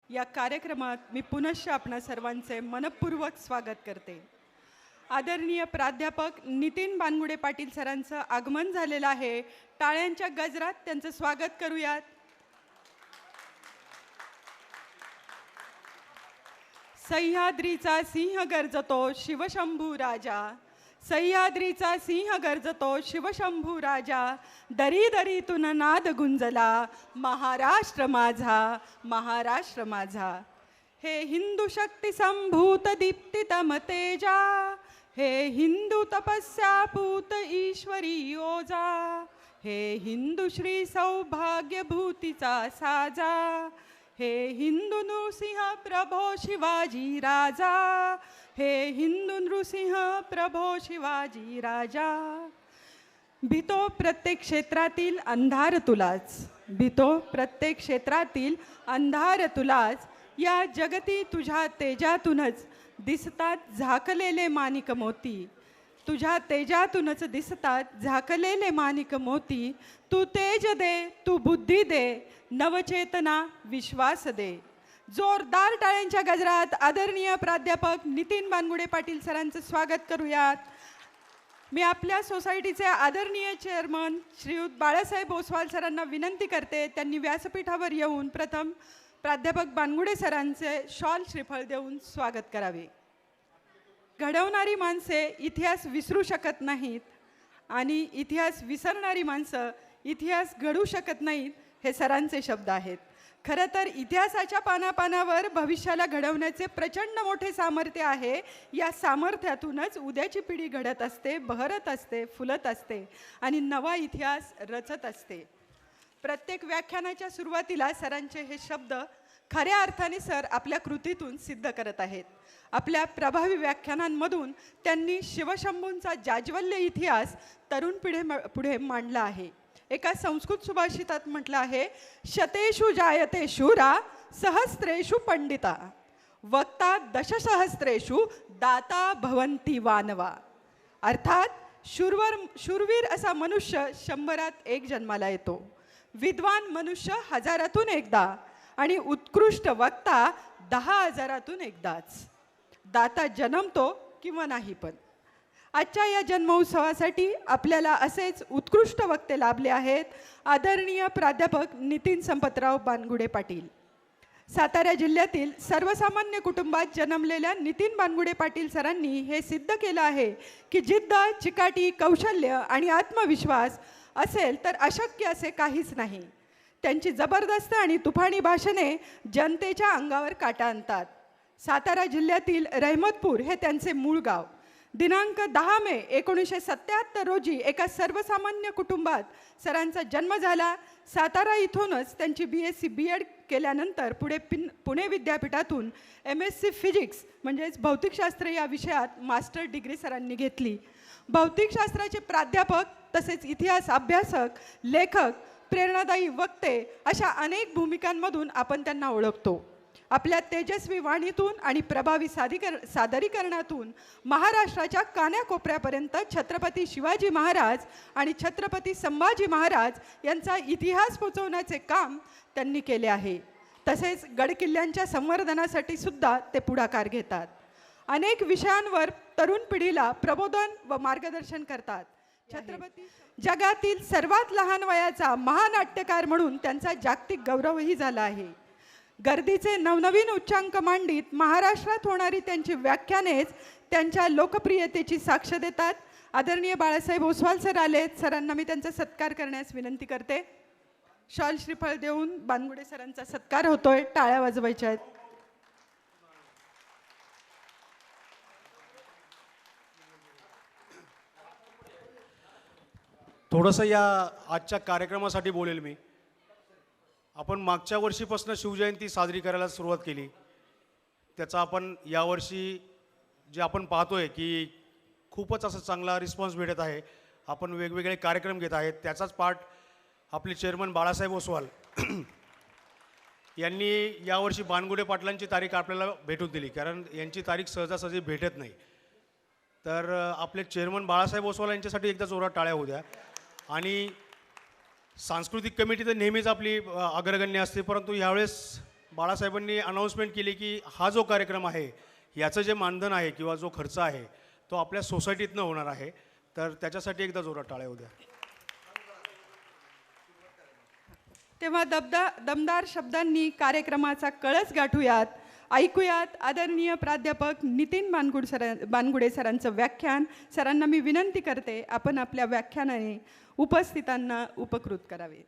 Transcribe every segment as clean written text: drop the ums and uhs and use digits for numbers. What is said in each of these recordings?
या कार्यक्रमात मी पुनश्च आपणा सर्वांचे मनपूर्वक स्वागत करते. आदरणीय प्राध्यापक नितीन बानगुडे पाटील सरांचं आगमन झालेलं आहे. टाळ्यांच्या गजरात त्यांचं स्वागत करूयात. सह्याद्रीचा सिंह गर्जतो शिवशंभू राजा, सह्याद्रीचा सिंह गर्जतो शिवशंभू राजा, दरी दरीतून नाद गुंजला महाराष्ट्र माझा, महाराष्ट्र माझा. हे हिंदू शक्ती संभूत दीप्तितम तेजा, हे हिंदू तपस्या पूत ईश्वरी योजा, हे हिंदू श्री सौभाग्यभूतीचा साजा, हे हिंदू नृसिंह प्रभो शिवाजी राजा, हे हिंदू नृसिंह प्रभो शिवाजी राजा. भीतो प्रत्येक क्षेत्रातील अंधार तुलाच, भीतो प्रत्येक क्षेत्रातील अंधार तुलाच, या जगती तुझ्या तेजातूनच दिसतात झाकलेले माणिक मोती, तुझ्या तेजातूनच दिसतात झाकलेले माणिक मोती. तू तेज दे, तू बुद्धी दे, नवचेतना विश्वास दे. जोरदार टाळ्यांच्या गजरात आदरणीय प्राध्यापक नितीन बानगुडे पाटील सरांचं स्वागत करूयात. मी आपल्या सोसायटीचे आदरणीय चेअरमन श्रीयुत बाळासाहेब ओसवाल सरांना विनंती करते, त्यांनी व्यासपीठावर येऊन प्रथम प्राध्यापक बानगुडे सरांचे शॉल श्रीफळ देऊन स्वागत करावे. घडवणारी माणसे इतिहास विसरू शकत नाहीत आणि इतिहास विसरणारी माणसं इतिहास घडू शकत नाहीत, हे सरांचे शब्द आहेत. खरं तर इतिहासाच्या पानापानावर भविष्याला घडवण्याचे प्रचंड मोठे सामर्थ्य आहे. या सामर्थ्यातूनच उद्याची पिढी घडत असते, बहरत असते, फुलत असते आणि नवा इतिहास रचत असते. प्रत्येक व्याख्यानाच्या सुरुवातीला सरांचे हे शब्द खऱ्या अर्थाने सर आपल्या कृतीतून सिद्ध करत आहेत. आपल्या प्रभावी व्याख्यानांमधून त्यांनी शिवशंभूंचा जाज्वल्य इतिहास तरुण पुढे मांडला आहे. एका संस्कृत सुभाषितात म्हटलं आहे, शतेषु जायते शूरा सहस्रेषु पंडिता, वक्ता दशसहस्रेषु दाता भवंती वानवा. अर्थात शूरवीर असा मनुष्य 100त एक जन्माला येतो, विद्वान मनुष्य 1000तून एकदा आणि उत्कृष्ट वक्ता 10,000तून एकदाच. दाता जन्मतो किंवा नाही, पण आजच्या या जन्मोत्सवासाठी आपल्याला असेच उत्कृष्ट वक्ते लाभले आहेत. आदरणीय प्राध्यापक नितीन संपतराव बानगुडे पाटील. सातारा जिल्ह्यातील सर्वसामान्य कुटुंबात जन्मलेल्या नितीन बानगुडे पाटील सरांनी हे सिद्ध केलं आहे की जिद्द, चिकाटी, कौशल्य आणि आत्मविश्वास असेल तर अशक्य असे काहीच नाही. त्यांची जबरदस्त आणि तुफानी भाषणे जनतेच्या अंगावर काटा आणतात. सातारा जिल्ह्यातील रहमतपूर हे त्यांचे मूळ गाव. दिनांक 10 मे 1977 रोजी एका सर्वसामान्य कुटुंबात सरांचा जन्म झाला. सातारा इथूनच त्यांची BSc BEd केल्यानंतर पुणे विद्यापीठातून MSc फिजिक्स म्हणजेच भौतिकशास्त्र या विषयात मास्टर डिग्री सरांनी घेतली. भौतिकशास्त्राचे प्राध्यापक तसेच इतिहास अभ्यासक, लेखक, प्रेरणादायी वक्ते अशा अनेक भूमिकांमधून आपण त्यांना ओळखतो. आपल्या तेजस्वी वाणीतून आणि प्रभावी सादरीकरणातून महाराष्ट्राच्या कानाकोपऱ्यापर्यंत छत्रपती शिवाजी महाराज आणि छत्रपती संभाजी महाराज यांचा इतिहास पोचवण्याचे काम त्यांनी केले आहे. तसेच गडकिल्ल्यांच्या संवर्धनासाठी सुद्धा ते पुढाकार घेतात. अनेक विषयांवर तरुण पिढीला प्रबोधन व मार्गदर्शन करतात. छत्रपती जगातील सर्वात लहान वयाचा महानाट्यकार म्हणून त्यांचा जागतिक गौरवही झाला आहे. गर्दीचे नवनवीन उच्चांक मांडीत महाराष्ट्रात होणारी त्यांची व्याख्यानेच त्यांच्या लोकप्रियतेची साक्ष देतात. आदरणीय बाळासाहेब ओसवाल सर आलेत. सरांना मी त्यांचा सत्कार करण्यास विनंती करते. शॉल श्रीफळ देऊन बानगुडे सरांचा सत्कार होतोय. टाळ्या वाजवायच्या आहेत. थोडंसं या आजच्या कार्यक्रमासाठी बोलेल मी. आपण मागच्या वर्षीपासून शिवजयंती साजरी करायला सुरुवात केली. त्याचा आपण यावर्षी जे आपण पाहतोय की खूपच असं चांगला रिस्पॉन्स भेटत आहे. आपण वेगवेगळे कार्यक्रम घेत आहेत. त्याचाच पार्ट आपले चेअरमन बाळासाहेब ओसवाल यांनी यावर्षी बानगुडे पाटलांची तारीख आपल्याला भेटून दिली, कारण यांची तारीख सहजासहजी भेटत नाही. तर आपले चेअरमन बाळासाहेब ओसवाल यांच्यासाठी एकदा जोरात टाळ्या होऊ द्या. आणि सांस्कृतिक कमिटी तर नेहमीच आपली अग्रगण्य असते, परंतु यावेळेस बाळासाहेबांनी अनाऊन्समेंट केली की हा जो कार्यक्रम आहे याचं जे मानधन आहे किंवा जो खर्च आहे तो आपल्या सोसायटीतनं होणार आहे. तर त्याच्यासाठी एकदा जोरात टाळ्या होऊ द्या. तेव्हा दमदार शब्दांनी कार्यक्रमाचा कळस गाठूयात. ऐकूयात आदरणीय प्राध्यापक नितीन बानगुडे सरांचं व्याख्यान. सरांना मी विनंती करते आपण आपल्या व्याख्यानाने उपस्थितांना उपकृत करावे.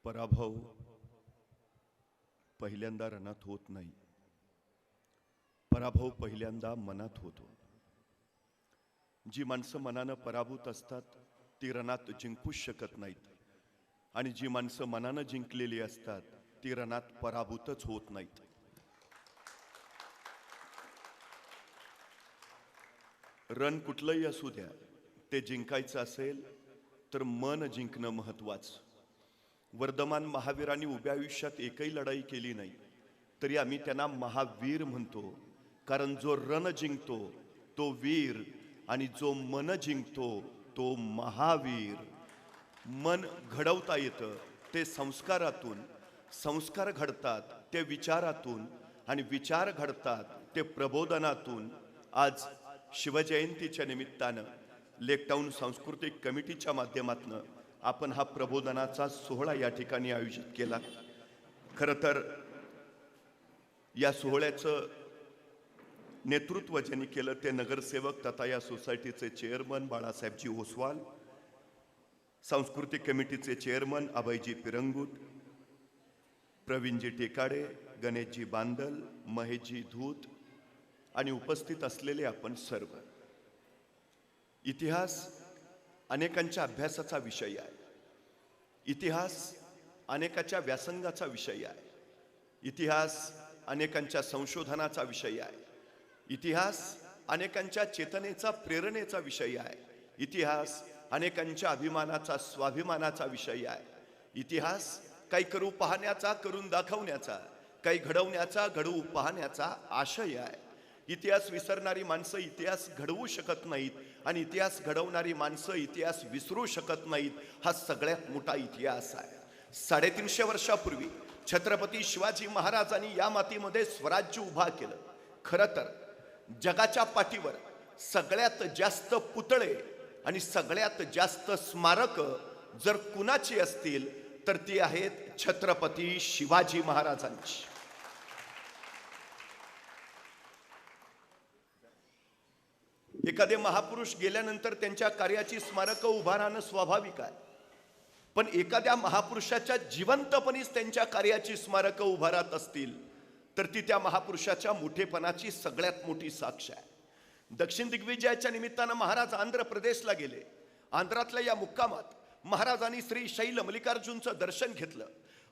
पराभव पहिल्यांदा रणात होत नाही, पराभव पहिल्यांदा मनात होतो. जी माणसं मनानं पराभूत असतात ती रणात जिंकूच शकत नाहीत, आणि जी माणसं मनानं जिंकलेली असतात ती रणात पराभूतच होत नाहीत. रण कुठलंही असू द्या, ते जिंकायचं असेल तर मन जिंकणं महत्वाचं. वर्धमान महावीरांनी उभ्या आयुष्यात एकही लढाई केली नाही, तरी आम्ही त्यांना महावीर म्हणतो, कारण जो रण जिंकतो तो वीर आणि जो मन जिंकतो तो महावीर. मन घडवता येतं ते संस्कारातून, संस्कार घडतात ते विचारातून, आणि विचार घडतात ते प्रबोधनातून. आज शिवजयंतीच्या निमित्तानं लेकटाऊन सांस्कृतिक कमिटीच्या माध्यमातून आपण हा प्रबोधनाचा सोहळा या ठिकाणी आयोजित केला. खरं तर या सोहळ्याचं नेतृत्व ज्यांनी केलं ते नगरसेवक तथा या सोसायटीचे चेअरमन बाळासाहेबजी ओसवाल, सांस्कृतिक कमिटीचे चेअरमन अभयजी पिरंगुट, प्रवीणजी टेकाडे, गणेशजी बांदल, महेशजी धूत आणि उपस्थित असलेले आपण सर्व. इतिहास अनेकांच्या अभ्यासाचा विषय आहे, इतिहास अनेकाच्या व्यासंगाचा विषय आहे, इतिहास अनेकांच्या संशोधनाचा विषय आहे, इतिहास अनेकांच्या चेतनेचा, प्रेरणेचा विषय आहे, इतिहास अनेकांच्या अभिमानाचा, स्वाभिमानाचा विषय आहे. इतिहास काही करू पाहण्याचा, करून दाखवण्याचा, काही घडवण्याचा, घडवू पाहण्याचा आशय आहे. इतिहास विसरणारी माणसं इतिहास घडवू शकत नाहीत, आणि इतिहास घडवणारी माणसं इतिहास विसरू शकत नाहीत. हा सगळ्यात मोठा इतिहास आहे. 350 वर्षापूर्वी छत्रपती शिवाजी महाराजांनी या मातीमध्ये स्वराज्य उभा केलं. खरं तर जगाच्या पाठीवर सगळ्यात जास्त पुतळे आणि सगळ्यात जास्त स्मारक जर कुणाची असतील तर ती आहेत छत्रपती शिवाजी महाराजांची. एखादे महापुरुष गेल्यानंतर त्यांच्या कार्याची स्मारकं उभा राहणं स्वाभाविक आहे, पण एखाद्या महापुरुषाच्या जिवंतपणीच त्यांच्या कार्याची स्मारकं उभा राहत असतील तर ती त्या महापुरुषाच्या मोठेपणाची सगळ्यात मोठी साक्ष आहे. दक्षिण दिग्विजयाच्या निमित्तानं महाराज आंध्र प्रदेशला गेले. आंध्रातल्या या मुक्कामात महाराजांनी श्री शैल मल्लिकार्जुनचं दर्शन घेतलं.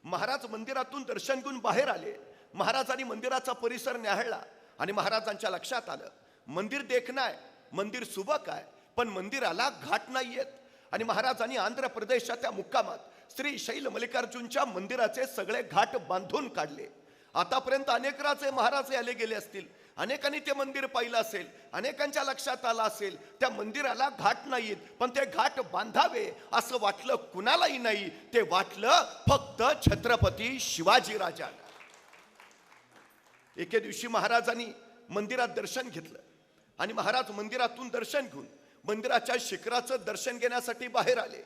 महाराज मंदिरातून दर्शन घेऊन बाहेर आले. महाराजांनी मंदिराचा परिसर न्याहाळला आणि महाराजांच्या लक्षात आलं मंदिर देखणं आहे, मंदिर सुबक आहे, पण मंदिराला घाट नाहीयेत. आणि महाराजांनी आंध्र प्रदेशच्या त्या मुक्कामात श्री शैल मल्लिकार्जुनच्या मंदिराचे सगळे घाट बांधून काढले. आतापर्यंत अनेक राजे महाराज आले गेले असतील, अनेकांनी ते मंदिर पाहिलं असेल, अनेकांच्या लक्षात आलं असेल त्या मंदिराला घाट नाहीत, पण ते घाट बांधावे असं वाटलं कुणालाही नाही. ते वाटलं फक्त छत्रपती शिवाजी राजांना. एके दिवशी महाराजांनी मंदिरात दर्शन घेतलं आणि महाराज मंदिरातून दर्शन घेऊन मंदिराच्या शिखराचं दर्शन घेण्यासाठी बाहेर आले.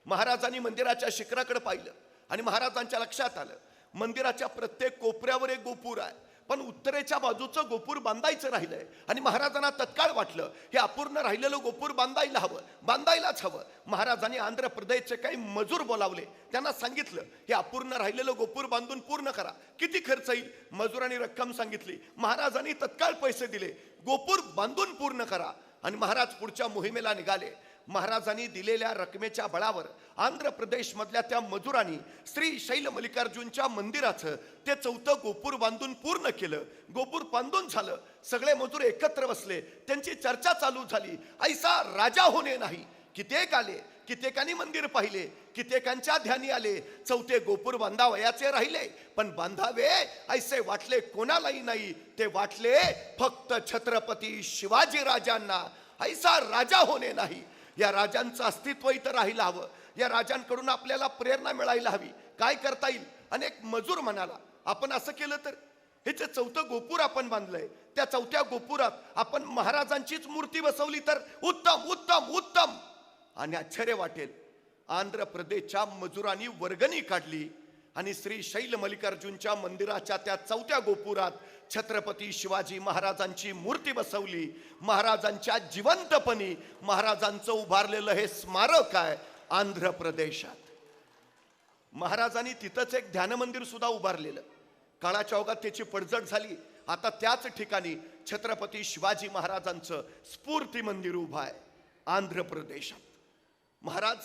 महाराजांनी मंदिराच्या शिखराकडे पाहिलं आणि महाराजांच्या लक्षात आलं मंदिराच्या प्रत्येक कोपऱ्यावर एक गोपूर आहे, पण उत्तरेच्या बाजूचं गोपूर बांधायचं राहिलंय. आणि महाराजांना तत्काळ वाटलं हे अपूर्ण राहिलेलं गोपूर बांधायलाच हवं. महाराजांनी आंध्र प्रदेशचे काही मजूर बोलावले, त्यांना सांगितलं हे अपूर्ण राहिलेलं गोपूर बांधून पूर्ण करा, किती खर्च येईल. मजुरांनी रक्कम सांगितली, महाराजांनी तत्काळ पैसे दिले, गोपूर बांधून पूर्ण करा. आणि महाराज पुढच्या मोहिमेला निघाले. महाराजांनी दिलेल्या रकमेच्या बळावर आंध्र प्रदेश मधल्या त्या मजुरांनी श्री शैल मल्लिकार्जुनच्या मंदिराचं ते 4थं गोपूर बांधून पूर्ण केलं. गोपूर बांधून झालं, सगळे मजूर एकत्र बसले, त्यांची चर्चा चालू झाली. ऐसा राजा होणे नाही. कित्येक आले, कित्येकांनी मंदिर पाहिले, कित्येकांच्या ध्यानी आले 4थे गोपूर बांधावयाचे राहिले, पण बांधावे ऐसे वाटले कोणालाही नाही. ते वाटले फक्त छत्रपती शिवाजी राजांना. ऐसा राजा होणे नाही. या राजांचं अस्तित्व इथं राहायला हवं, या राजांकडून आपल्याला प्रेरणा मिळायला हवी. काय करता येईल? अनेक मजूर म्हणाला, आपण असं केलं तर हे जे 4थं गोपूर आपण बांधलंय, त्या 4थ्या गोपुरात आपण महाराजांचीच मूर्ती बसवली तर उत्तम उत्तम उत्तम. आणि आश्चर्य वाटेल, आंध्र प्रदेशच्या मजुरांनी वर्गणी काढली आणि श्री शैल मल्लिकार्जुनच्या मंदिराच्या त्या 4थ्या गोपुरात छत्रपती शिवाजी महाराजांची मूर्ती बसवली. महाराजांच्या जिवंतपणी महाराजांचं उभारलेलं हे स्मारक आहे आंध्र प्रदेशात. महाराजांनी तिथंच एक ध्यान मंदिर सुद्धा उभारलेलं. काळाच्या ओघात त्याची पडझड झाली. आता त्याच ठिकाणी छत्रपती शिवाजी महाराजांचं स्फूर्ती मंदिर उभं आहे आंध्र प्रदेशात. महाराज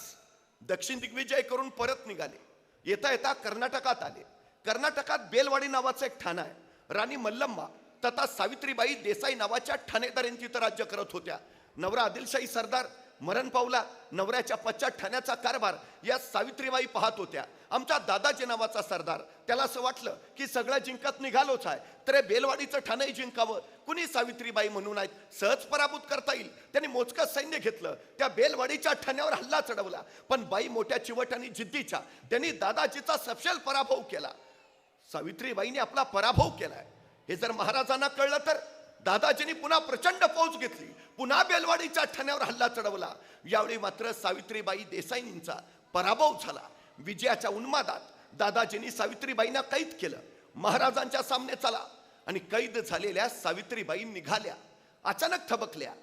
दक्षिण दिग्विजय करून परत निघाले. येता येता कर्नाटकात आले. कर्नाटकात बेलवाडी नावाचं एक ठाणं आहे. राणी मल्लम्मा तथा सावित्रीबाई देसाई नावाच्या ठाणेदारांनी तिथं राज्य करत होत्या. नवरा आदिलशाही सरदार मरण पावला. नवऱ्याच्या पश्चात ठाण्याचा कारभार या सावित्रीबाई पाहत होत्या. आमचा दादाजी नावाचा सरदार, त्याला असं वाटलं की सगळं जिंकत निघालोच आहे, तर बेलवाडीचं ठाणंही जिंकावं. कुणी सावित्रीबाई म्हणून आहेत, सहज पराभूत करता येईल. त्यांनी मोजकं सैन्य घेतलं, त्या बेलवाडीच्या ठाण्यावर हल्ला चढवला. पण बाई मोठ्या चिवट आणि जिद्दीच्या, त्यांनी दादाजीचा सपशेल पराभव केला. सावित्रीबाईंनी आपला पराभव केलाय हे जर महाराजांना कळलं तर दादाजींनी पुन्हा प्रचंड फौज घेतली, पुन्हा बेलवाडीच्या ठाण्यावर हल्ला चढवला. यावेळी मात्र सावित्रीबाई देसाईंचा पराभव झाला. विजयाच्या उन्मादात दादाजींनी सावित्रीबाईंना कैद केलं. महाराजांच्या सामने चला आणि कैद झालेल्या सावित्रीबाई निघाल्या. अचानक थबकल्या,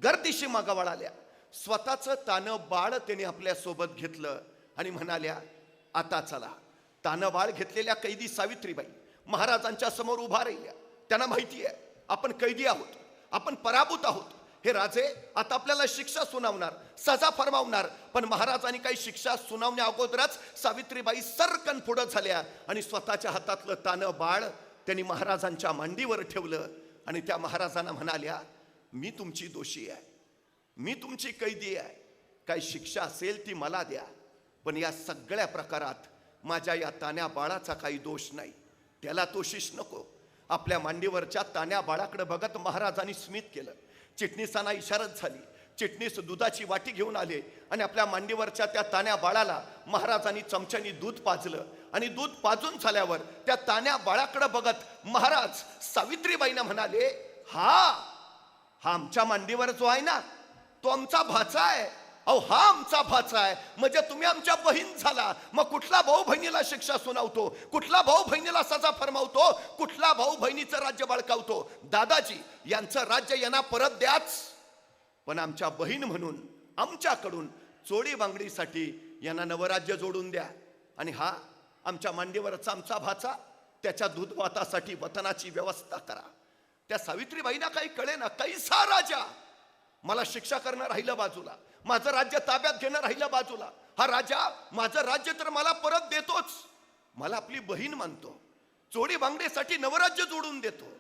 गर्दीशी मागं वळाल्या. स्वतःचं तानं बाळ त्यांनी आपल्या सोबत घेतलं आणि म्हणाल्या, आता चला. तानं बाळ घेतलेल्या कैदी सावित्रीबाई महाराजांच्या समोर उभा राहिल्या. त्यांना माहिती आहे आपण कैदी आहोत, आपण पराभूत आहोत. हे राजे आता आपल्याला शिक्षा सुनावणार, सजा फरमावणार. पण महाराजांनी काही शिक्षा सुनावण्या अगोदरच सावित्रीबाई सरकन पुढं झाल्या आणि स्वतःच्या हातातलं तानं बाळ त्यांनी महाराजांच्या मांडीवर ठेवलं आणि त्या महाराजांना म्हणाल्या, मी तुमची दोषी आहे, मी तुमची कैदी आहे. काही शिक्षा असेल ती मला द्या, पण या सगळ्या प्रकारात माझ्या या तान्या बाळाचा काही दोष नाही, त्याला तोशिष नको. आपल्या मांडीवरच्या तान्या बाळाकडे बघत महाराजांनी स्मित केलं. चिटणीसांना इशारत झाली. चिटणीस दुधाची वाटी घेऊन आले आणि आपल्या मांडीवरच्या त्या तान्या बाळाला महाराजांनी चमच्यानी दूध पाजलं आणि दूध पाजून झाल्यावर त्या तान्या बाळाकडे बघत महाराज सावित्रीबाईंना म्हणाले, हा आमच्या मांडीवर जो आहे ना, तो आमचा भाचा आहे. अहो, हा आमचा भाचा आहे म्हणजे तुम्ही आमच्या बहीण झाला. मग कुठला भाऊ बहिणीला शिक्षा सुनावतो, कुठला भाऊ बहिणीला सजा फरमावतो, कुठला भाऊ बहिणीचं राज्य बळकावतो? दादाजी यांचं राज्य यांना परत द्याच, पण आमच्या बहीण म्हणून आमच्याकडून चोळी बांगडीसाठी यांना नवराज्य जोडून द्या. आणि हा आमच्या मांडीवरचा आमचा भाचा, त्याच्या दूधभातासाठी वतनाची व्यवस्था करा. त्या सावित्रीबाईंना काही कळेना, कैसा राजा, मला शिक्षा करणं राहिलं बाजूला, माझं राज्य ताब्यात घेणं राहिलं बाजूला. हा राजा माझं राज्य तर मला परत देतोच, मला आपली बहीण मानतो, चोळी बांगडीसाठी नवराज्य जोडून देतो,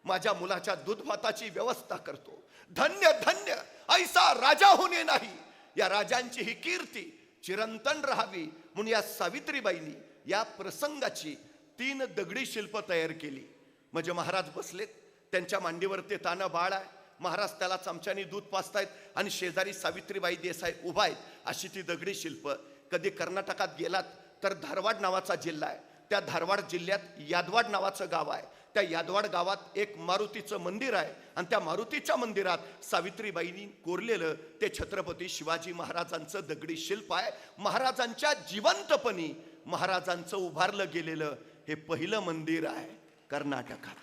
माझ्या मुलाच्या दूधभाताची व्यवस्था करतो. धन्य धन्य ऐसा राजा होणे नाही. या राजांची ही कीर्ती चिरंतन राहावी म्हणून या सावित्रीबाईंनी या प्रसंगाची 3 दगडी शिल्प तयार केली. म्हणजे महाराज बसलेत, त्यांच्या मांडीवर ते तानं बाळ आहे, महाराज त्याला चमच्यानी दूध पाजतायत आणि शेजारी सावित्रीबाई देसाई उभा आहेत. अशी ती दगडी शिल्प. कधी कर्नाटकात गेलात तर धारवाड नावाचा जिल्हा आहे, त्या धारवाड जिल्ह्यात यादवाड नावाचं गाव आहे. त्या यादवाड गावात एक मारुतीचं मंदिर आहे आणि त्या मारुतीच्या मंदिरात सावित्रीबाईंनी कोरलेलं ते छत्रपती शिवाजी महाराजांचं दगडी शिल्प आहे. महाराजांच्या जिवंतपणी महाराजांचं उभारलं गेलेलं हे पहिलं मंदिर आहे कर्नाटकात.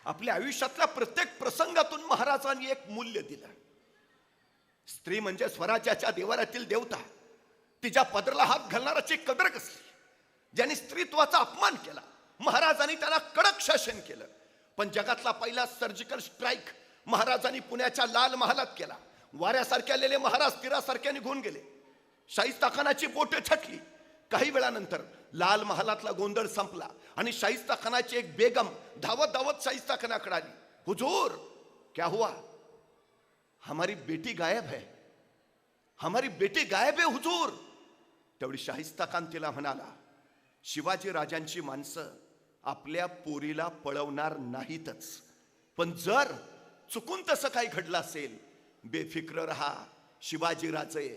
आपल्या आयुष्यातल्या प्रत्येक प्रसंगातून महाराजांनी एक मूल्य दिलं. स्त्री म्हणजे स्वराज्याच्या देवाऱ्यातील देवता, तिच्या पदराला हात घालणाराची कदर कसली. ज्यांनी स्त्रीत्वाचा अपमान केला, महाराजांनी त्याला कडक शासन केलं. पण जगातला पहिला सर्जिकल स्ट्राईक महाराजांनी पुण्याच्या लाल महालात केला. वाऱ्यासारखे आलेले महाराज तीरासारखे निघून गेले. शाहिस्ताखानाची बोटं छटली. काही वेळानंतर लाल महालातला गोंधळ संपला आणि शाहिस्ताखानाची एक बेगम धावत धावत शाहिस्ताखानाकडे आली. हुजूर, क्या हुआ? हमारी बेटी गायब है, हमारी बेटी गायब है हुजूर. तेवढी शाहिस्ताखान तिला म्हणाला, शिवाजी राजांची माणसं आपल्या पोरीला पळवणार नाहीतच, पण जर चुकून तसं काही घडलं असेल बेफिक्र रहा, शिवाजीराजे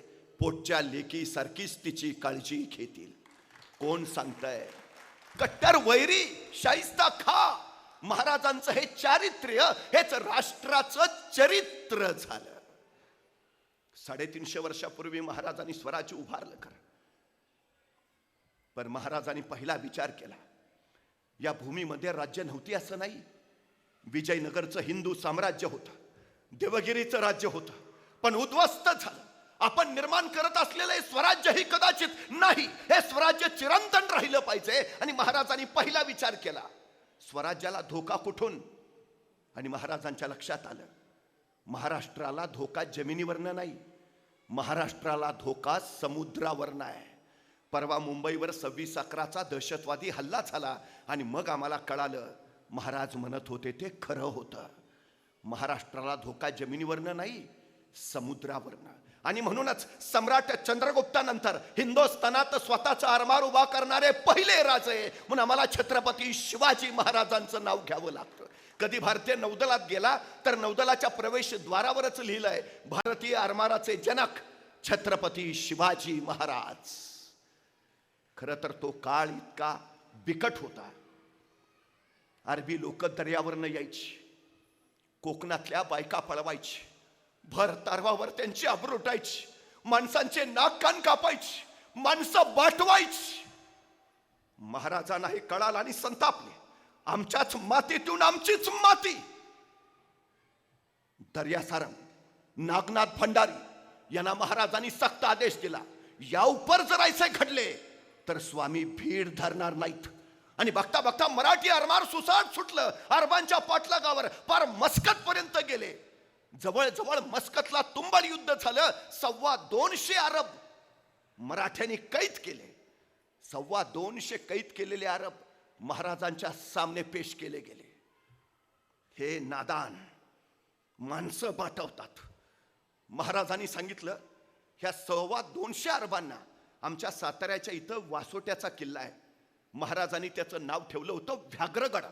पोटच्या लेकी सारखीच तिची काळजी घेतील. कोण सांगताय? कट्टर वैरी शाहिस्ता खा. महाराजांचं हे चारित्र्य हेच राष्ट्राचं चरित्र झालं. 350 वर्षापूर्वी महाराजांनी स्वराज्य उभारलं खरं, पण महाराजांनी पहिला विचार केला, या भूमीमध्ये राज्य नव्हती असं नाही. विजयनगरचं हिंदू साम्राज्य होतं, देवगिरीचं राज्य होतं, पण उद्ध्वस्त झालं. आपण निर्माण करत असलेलं हे स्वराज्य ही कदाचित नाही, हे स्वराज्य चिरंतन राहिलं पाहिजे. आणि महाराजांनी पहिला विचार केला, स्वराज्याला धोका कुठून? आणि महाराजांच्या लक्षात आलं, महाराष्ट्राला धोका जमिनीवरनं नाही, महाराष्ट्राला धोका समुद्रावरनं आहे. परवा मुंबईवर 26/11चा दहशतवादी हल्ला झाला आणि मग आम्हाला कळालं, महाराज म्हणत होते ते खरं होतं. महाराष्ट्राला धोका जमिनीवरनं नाही, समुद्रावरनं. आणि म्हणूनच सम्राट चंद्रगुप्तानंतर हिंदुस्थानात स्वतःचा आरमार उभा करणारे पहिले राजे म्हणून आम्हाला छत्रपती शिवाजी महाराजांचं नाव घ्यावं लागतं. कधी भारतीय नौदलात गेला तर नौदलाच्या प्रवेशद्वारावरच लिहिलंय, भारतीय आरमाराचे जनक छत्रपती शिवाजी महाराज. खरं तर तो काळ इतका बिकट होता. अरबी लोक दर्यावरनं यायची, कोकणातल्या बायका पळवायची, भर तारवावर त्यांची आबरू उठायची, माणसांचे नाक कान कापायची, माणसं बाटवायची. महाराजांना हे कळालं आणि संतापले, आमच्याच मातीतून आमचीच माती. दर्यासारंग नागनाथ भंडारी यांना महाराजांनी सक्त आदेश दिला, या उपर जर ऐसे घडले तर स्वामी भीड धरणार नाहीत. आणि बघता बघता मराठी आरमार सुसाट सुटलं. अरबांच्या पाठलागावर पार मस्कत पर्यंत गेले. जवळजवळ मस्कतला तुंबळ युद्ध झालं. 225 अरब मराठ्यांनी कैद केले. 225 कैद केलेले अरब महाराजांच्या सामने पेश केले गेले. हे नादान माणसं पाठवतात. महाराजांनी सांगितलं, ह्या 225 अरबांना आमच्या साताऱ्याच्या इथं वासोट्याचा किल्ला आहे, महाराजांनी त्याचं नाव ठेवलं होतं व्याघ्रगड.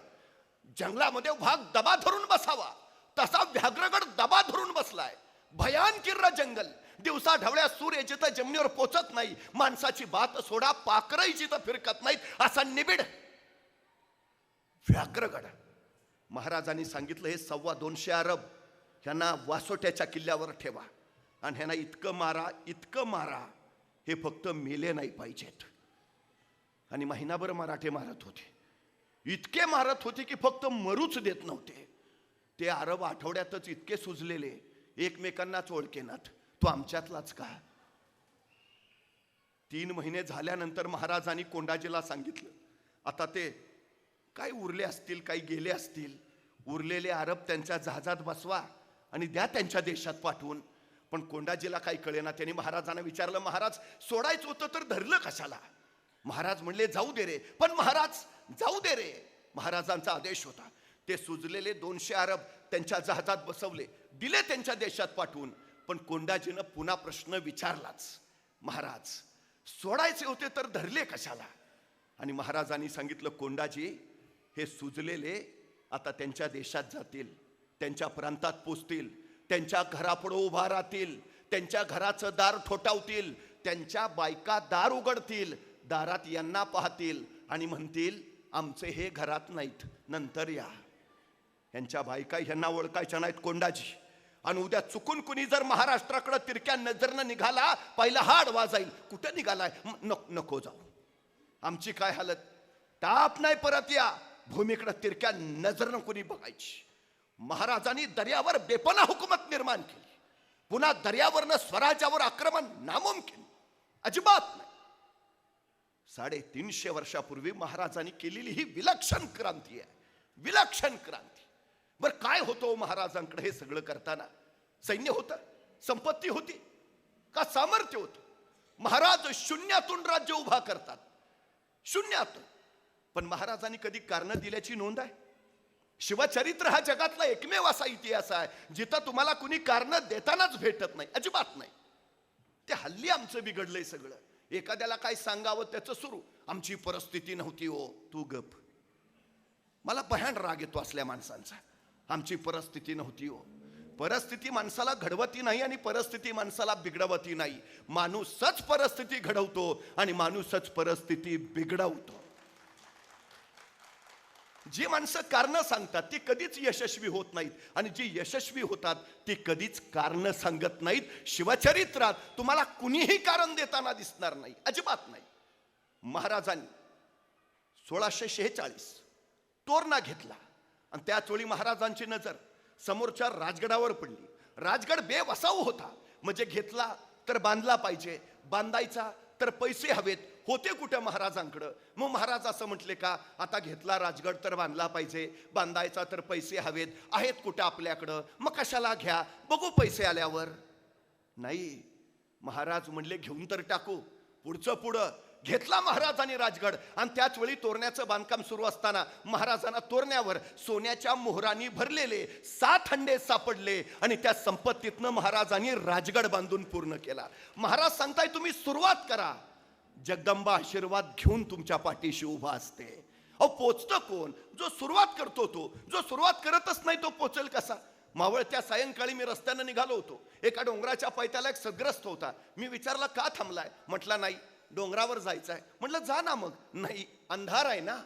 जंगलामध्ये वाघ दबा धरून बसावा तसा व्याघ्रगड दबा धरून बसलाय. भयानकिर्र जंगल, दिवसा ढवळ्या सूर्य जिथं जमिनीवर पोचत नाही, माणसाची बात सोडा पाखरही जिथं फिरकत नाहीत, असा निबिड व्याघ्रगड. महाराजांनी सांगितलं, हे 225 अरब ह्यांना वासोट्याच्या किल्ल्यावर ठेवा आणि ह्यांना इतकं मारा, इतकं मारा, हे फक्त मेले नाही पाहिजेत. आणि महिनाभर मराठे मारत होते, इतके मारत होते की फक्त मरूच देत नव्हते. ते अरब आठवड्यातच इतके सुजलेले, एकमेकांनाच ओळखेनात, तो आमच्यातलाच का. 3 महिने झाल्यानंतर महाराजांनी कोंडाजीला सांगितलं, आता ते काय उरले असतील, काही गेले असतील, उरलेले अरब त्यांच्या जहाजात बसवा आणि द्या त्यांच्या देशात पाठवून. पण कोंडाजीला काही कळेना. त्यांनी महाराजांना विचारलं, महाराज सोडायचं होतं तर धरलं कशाला? महाराज म्हणले, जाऊ दे रे. पण महाराज जाऊ दे रे, महाराजांचा आदेश होता. ते सुजलेले 200 अरब त्यांच्या जहाजात बसवले, दिले त्यांच्या देशात पाठवून. पण कोंडाजीनं पुन्हा प्रश्न विचारलाच, महाराज सोडायचे होते तर धरले कशाला? आणि महाराजांनी सांगितलं, कोंडाजी हे सुजलेले आता त्यांच्या देशात जातील, त्यांच्या प्रांतात पोचतील, त्यांच्या घरापुढे उभा राहतील, त्यांच्या घराचं दार ठोठावतील, त्यांच्या बायका दार उघडतील, दारात यांना पाहतील आणि म्हणतील, आमचे हे घरात नाहीत, नंतर या. यांच्या बायका ह्यांना ओळखायच्या नाहीत कोंडाजी. आणि उद्या चुकून कुणी जर महाराष्ट्राकडे तिरक्या नजरनं निघाला, पहिला हाड वाजाईल, कुठं निघालाय, नको जाऊ, आमची काय हालत, ताप नाही, परत या. भूमीकडे तिरक्या नजरनं कुणी बघायची. महाराजांनी दर्यावर बेपना हुकूमत निर्माण केली. पुन्हा दर्यावरनं स्वराज्यावर आक्रमण नामुमकिन, अजिबात नाही. 350 वर्षापूर्वी महाराजांनी केलेली ही विलक्षण क्रांती आहे, विलक्षण क्रांती. बर काय होतं महाराजांकडे हे सगळं करताना? सैन्य होतं, संपत्ती होती का सामर्थ्य होतं? महाराज शून्यातून राज्य उभा करतात, शून्यातून. पण महाराजांनी कधी कारण दिल्याची नोंद आहे? शिवचरित्र हा जगातला एकमेव असा इतिहास आहे जिथं तुम्हाला कुणी कारण देतानाच भेटत नाही, अजिबात नाही. ते हल्ली आमचं बिघडलंय सगळं. एखाद्याला काय सांगावं त्याचं सुरू, आमची परिस्थिती नव्हती हो. तू गप. मला भयान राग येतो असल्या माणसांचा. आमची परिस्थिती नव्हती हो. परिस्थिती माणसाला घडवती नाही आणि परिस्थिती माणसाला बिघडवती नाही. माणूसच परिस्थिती घडवतो आणि माणूसच परिस्थिती बिघडवतो. जी माणसं कारण सांगतात ती कधीच यशस्वी होत नाहीत आणि जी यशस्वी होतात ती कधीच कारण सांगत नाहीत. शिवचरित्रात तुम्हाला कुणीही कारण देताना दिसणार नाही, अजिबात नाही. महाराजांनी 1646 तोरणा घेतला आणि त्याच वेळी महाराजांची नजर समोरच्या राजगडावर पडली. राजगड बेवसाऊ होता, म्हणजे घेतला तर बांधला पाहिजे, बांधायचा तर पैसे हवेत, होते कुठे महाराजांकडं. मग महाराज असं म्हटले का, आता घेतला राजगड तर बांधला पाहिजे, बांधायचा तर पैसे हवेत, आहेत कुठे आपल्याकडं, मग कशाला घ्या, बघू पैसे आल्यावर. नाही, महाराज म्हणले घेऊन तर टाकू. पुढचं पुढं घेतला महाराजांनी राजगड आणि त्याच वेळी तोरण्याचं बांधकाम सुरू असताना महाराजांना तोरण्यावर सोन्याच्या मोहरांनी भरलेले 7 हंडे सापडले आणि त्या संपत्तीतनं महाराजांनी राजगड बांधून पूर्ण केला. महाराज सांगताय तुम्ही सुरुवात करा, जगदंबा आशीर्वाद घेऊन तुमच्या पाठीशी उभा असते. अहो पोचतं कोण? जो सुरुवात करतो तो. जो सुरुवात करतच नाही तो पोचेल कसा? मावळत्या सायंकाळी मी रस्त्यानं निघालो होतो. एका डोंगराच्या पायथ्याला एक सद्ग्रस्त होता. मी विचारला का थांबलाय? म्हटला नाही डोंगरावर जायचं आहे. म्हटलं जा ना. मग नाही अंधार आहे ना.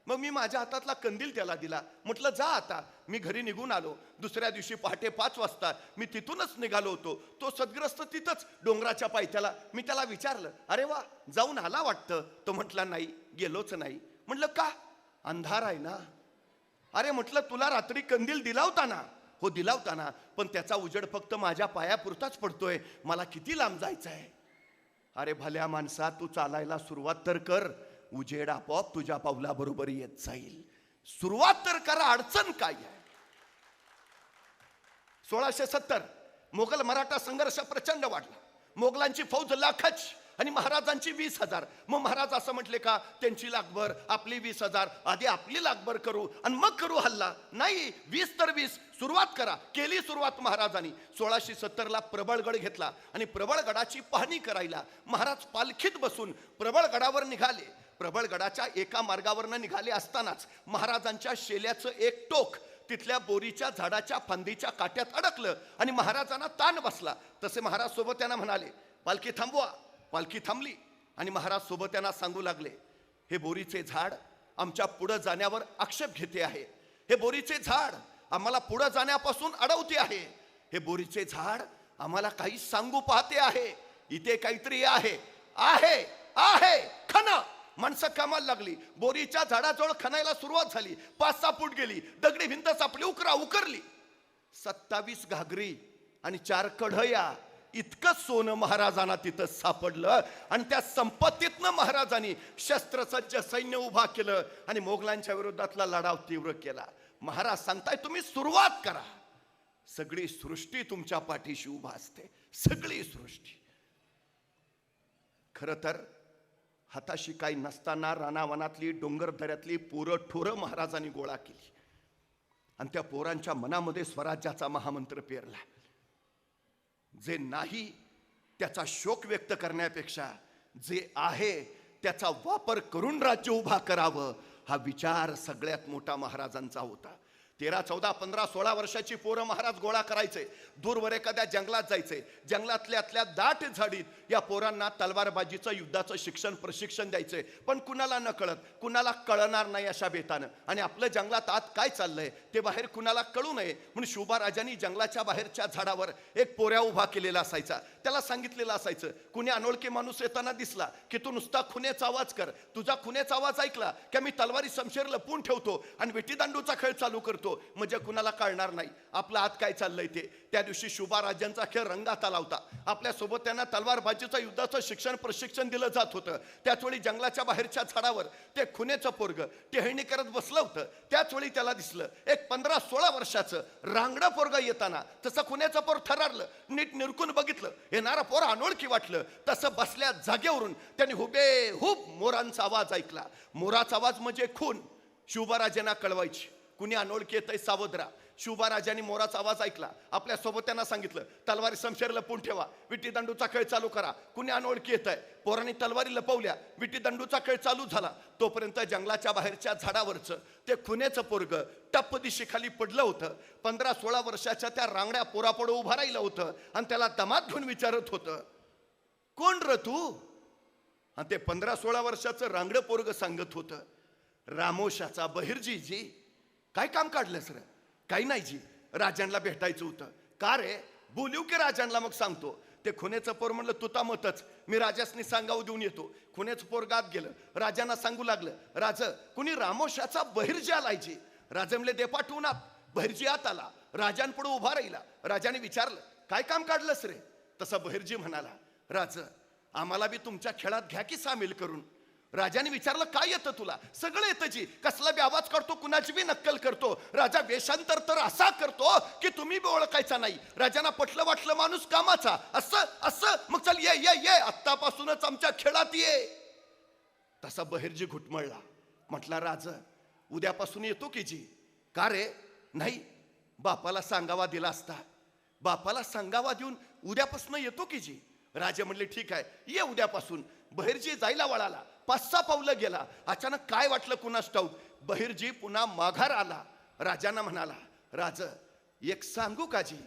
मग मी माझ्या हातातला कंदील त्याला दिला. म्हटलं जा आता. मी घरी निघून आलो. दुसऱ्या दिवशी पहाटे 5 वाजता मी तिथूनच निघालो होतो. तो सद्ग्रस्त तिथंच डोंगराच्या पायथ्याला. मी त्याला विचारलं अरे वा जाऊन आला वाटतं. तो म्हटला नाही गेलोच नाही. म्हटलं का? अंधार आहे ना. अरे म्हटलं तुला रात्री कंदील दिला होता ना. हो दिला होता ना, पण त्याचा उजेड फक्त माझ्या पायापुरताच पडतोय, मला किती लांब जायचं आहे. अरे भल्या माणसा तू चालायला सुरुवात तर कर, उजेड आपोआप तुझ्या पावलाबरोबर येत जाईल. सुरुवात तर करा, अडचण काय आहे. 1670 मोगल मराठा संघर्ष प्रचंड वाढला. मोगलांची फौज लाखाची आणि महाराजांची 20,000. मग महाराज असं म्हटले का त्यांची लाखभर आपली 20,000, आधी आपली लाखभर करू आणि मग करू हल्ला? नाही, 20 तर 20 सुरुवात करा. केली सुरुवात महाराजांनी. 1670ला प्रबळगड घेतला आणि प्रबळगडाची पाहणी करायला महाराज पालखीत बसून प्रबळगडावर निघाले. प्रबळगडाच्या एका मार्गावरनं निघाले असतानाच महाराजांच्या शेल्याचं एक टोक तिथल्या बोरीच्या झाडाच्या फांदीच्या काट्यात अडकलं आणि महाराजांना ताण बसला. तसे महाराज सोबत त्यांना म्हणाले पालखी थांबवा. पालखी थांबली आणि महाराज सोबत त्यांना सांगू लागले हे बोरीचे झाड आमच्या पुढे जाण्यावर आक्षेप घेते आहे. हे बोरीचे झाड आम्हाला पुढे जाण्यापासून अडवते आहे. हे बोरीचे झाड आम्हाला काही सांगू पाहते आहे. इथे काहीतरी आहे आहे आहे खना. माणसं कामाला लागली. बोरीच्या झाडाजवळ खणायला सुरुवात झाली. 5-6 फूट गेली. दगडी भिंत सापडली. उकरली. 27 घागरी आणि 4 कढया इतकं सोनं महाराजांना तिथं सापडलं आणि त्या संपत्तीतनं महाराजांनी शस्त्रसज्ज सैन्य उभा केलं आणि मोगलांच्या विरोधातला लढाव तीव्र केला. महाराज सांगताय तुम्ही सुरुवात करा, सगळी सृष्टी तुमच्या पाठीशी उभा असते. सगळी सृष्टी. खर तर हाताशी काही नसताना रानावनातली डोंगरदऱ्यातली पोरं ठोरं महाराजांनी गोळा केली आणि त्या पोरांच्या मनामध्ये स्वराज्याचा महामंत्र पेरला. जे नाही त्याचा शोक व्यक्त करण्यापेक्षा जे आहे त्याचा वापर करून राज्य उभा करावं हा विचार सगळ्यात मोठा महाराजांचा होता. 13, 14, 15, 16 वर्षाची पोरं महाराज गोळा करायचे. दूरवर एखाद्या जंगलात जायचे. जंगलातल्या दाट झाडीत या पोरांना तलवारबाजीचं युद्धाचं प्रशिक्षण द्यायचे. पण कुणाला न कळत, कुणाला कळणार नाही अशा बेतानं. आणि आपलं जंगलात आत काय चाललंय ते बाहेर कुणाला कळू नये म्हणून शिवबाराजांनी जंगलाच्या बाहेरच्या झाडावर एक पोऱ्या उभा केलेला असायचा. त्याला सांगितलेलं असायचं कुणी अनोळखी माणूस येताना दिसला की तू नुसता खुनेचा आवाज कर. तुझा खुनेचा आवाज ऐकला की मी तलवारी शमशेर लपवून ठेवतो आणि विटीदांडूचा खेळ चालू करतो, म्हणजे कुणाला कळणार नाही आपलं आत काय चाललंय ते. त्या दिवशी शिवबाराजांचा खेळ रंगात आला होता. आपल्या सोबत त्यांना तलवारबाजीचं युद्धाचं प्रशिक्षण दिलं जात होतं. त्याच वेळी जंगलाच्या बाहेरच्या झाडावर ते खुनेचं पोरग टेहळणी करत बसलं होतं. त्याच वेळी त्याला दिसलं एक 15-16 वर्षाचं रांगडं पोरग येताना. तसं खुनेचं पोर थरारलं. नीट निरकून बघितलं, येणारा पोर अनोळखी वाटलं. तसं बसल्या जागेवरून त्यांनी हुबेहूब मोरांचा आवाज ऐकला. मोराचा आवाज म्हणजे खून शिवबाराजांना कळवायची. कुणी अनोळखी येतंय सावध राहा. शिवबा राजांनी मोराचा आवाज ऐकला. आपल्या सोबत्यांना सांगितलं, तलवारी समशेर लपवून ठेवा, विटी दंडूचा खेळ चालू करा, कुणी अनोळखी येत आहे. पोरांनी तलवारी लपवल्या, विटी दंडूचा खेळ चालू झाला. तोपर्यंत जंगलाच्या बाहेरच्या झाडावरचं ते खुनेचं पोरग टप्प दिशेखाली पडलं होतं. 15-16 वर्षाच्या त्या रांगड्या पोरापुढं उभा राहिलं होतं आणि त्याला दमात घेऊन विचारत होतं, कोण र तू? आणि ते 15-16 वर्षाचं रांगडं पोरग सांगत होतं, रामोशाचा बहिर्जी जी. काय काम काढलंस रे? काही नाही जी, राजांना भेटायचं होतं. का रे? बोलू की राजांना मग सांगतो. ते खुनेचं पोर म्हणलं, तुता मतच, मी राजासनी सांगावं देऊन येतो. खुनेचं पोर गात गेलं, राजांना सांगू लागलं, राज कुणी रामोशाचा बहिर्जी आलाय जी. राजा म्हणले, दे पाठवून आत. बहिर्जी आत आला, राजांपुढे उभा राहिला. राजाने विचारलं, काय काम काढलंस रे? तसा बहिर्जी म्हणाला, राज आम्हाला बी तुमच्या खेळात घ्या की सामील करून. राजाने विचारलं, काय येतं तुला? सगळं येतं जी, कसला बी आवाज काढतो, कुणाची बी नक्कल करतो. राजा वेषांतर तर असा करतो की तुम्ही बी ओळखायचा नाही. राजांना पटलं वाटलं माणूस कामाचा. असं असं मग चल ये ये ये, आत्तापासूनच आमच्या खेळात ये. तसा बहिर्जी घुटमळला, म्हटला, राज उद्यापासून येतो की जी. का रे? नाही, बापाला सांगावा दिला असता. बापाला सांगावा देऊन उद्यापासून येतो की जी. राजा म्हणले, ठीक आहे, ये उद्यापासून. बहिर्जी जायला वळाला, 5-6 पावलं गेला. अचानक काय वाटलं कुणास ठाऊक, बहिर्जी पुन्हा माघार आला. राजांना म्हणाला, राज एक सांगू का जी?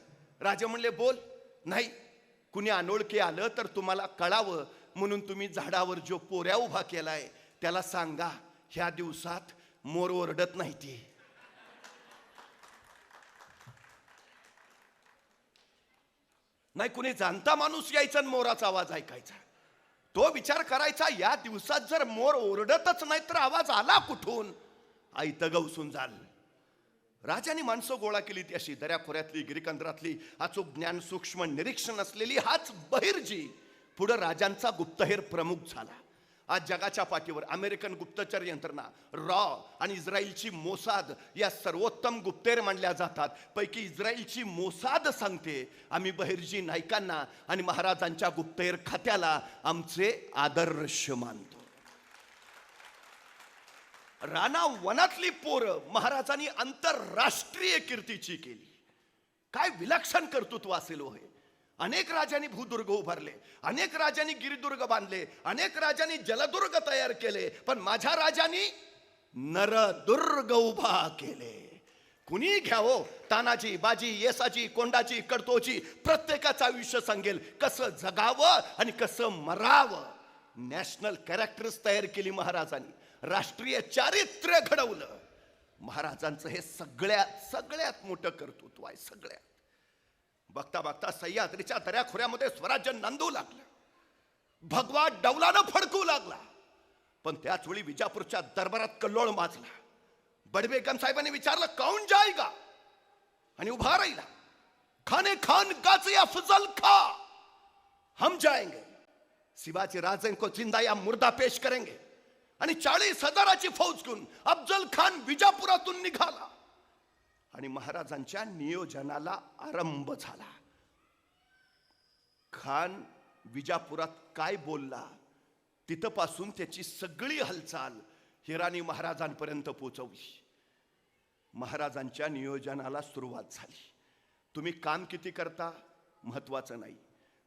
राजा म्हणले, बोल. नाही, कुणी अनोळखी आलं तर तुम्हाला कळावं म्हणून तुम्ही झाडावर जो पोऱ्या उभा केलाय त्याला सांगा, ह्या दिवसात मोर ओरडत नाही ती. नाही, कुणी जाणता माणूस यायचा आणि मोराचा आवाज ऐकायचा. तो विचार करायचा, या दिवसात जर मोर ओरडतच नाही तर आवाज आला कुठून? आयत गवसून जाल. राजाने माणसं गोळा केली, ती अशी दऱ्याखोऱ्यातली, गिरिकंदरातली, अचूक ज्ञान सूक्ष्म निरीक्षण असलेली. हाच बहिर्जी पुढे राजांचा गुप्तहेर प्रमुख झाला. आज जगाच्या पाठीवर अमेरिकन गुप्तचर यंत्रणा, रॉ आणि इस्रायलची मोसाद या सर्वोत्तम गुप्तहेर मानल्या जातात. पैकी इस्रायलची मोसाद सांगते, आम्ही बहिर्जी नायकांना आणि महाराजांच्या गुप्तहेर खात्याला आमचे आदर्श मानतो. राणा वनातली पोरं महाराजांनी आंतरराष्ट्रीय कीर्तीची केली. काय विलक्षण कर्तृत्व असेल हो हे. अनेक राजांनी भूदुर्ग उभारले, अनेक राजांनी गिरिदुर्ग बांधले, अनेक राजांनी जलदुर्ग तयार केले, पण माझ्या राजांनी नरदुर्ग उभा केले. कुणी घ्यावो, तानाजी, बाजी, येसाजी, कोंडाजी, कडतोजी, प्रत्येकाचं आयुष्य सांगेल कसं जगावं आणि कसं मरावं. नॅशनल कॅरेक्टर्स तयार केली महाराजांनी, राष्ट्रीय चारित्र्य घडवलं. महाराजांचं हे सगळ्यात मोठं कर्तृत्व आहे. सगळ्यात. बघता बघता सह्याद्रीच्या दऱ्याखोऱ्यामध्ये स्वराज्य नांदू लागलं, भगवा डौलानं फडकू लागला. पण त्याच वेळी विजापूरच्या दरबारात कल्लोळ माजला. बडबेगम साहेबांनी विचारलं, कौन जाएगा? आणि उभा राहिला, खाने खान गाजी अफजल खा, हम जाएंगे. शिवाजी राजे को जिंदा या मुर्दा पेश करेंगे. आणि 40,000ची फौज घेऊन अफजल खान विजापुरातून निघाला आणि महाराजांच्या नियोजनाला आरंभ झाला. खान विजापुरात काय बोलला तिथपासून त्याची सगळी हालचाल हिराणी महाराजांपर्यंत पोहोचवली. महाराजांच्या नियोजनाला सुरुवात झाली. तुम्ही काम किती करता महत्वाचं नाही,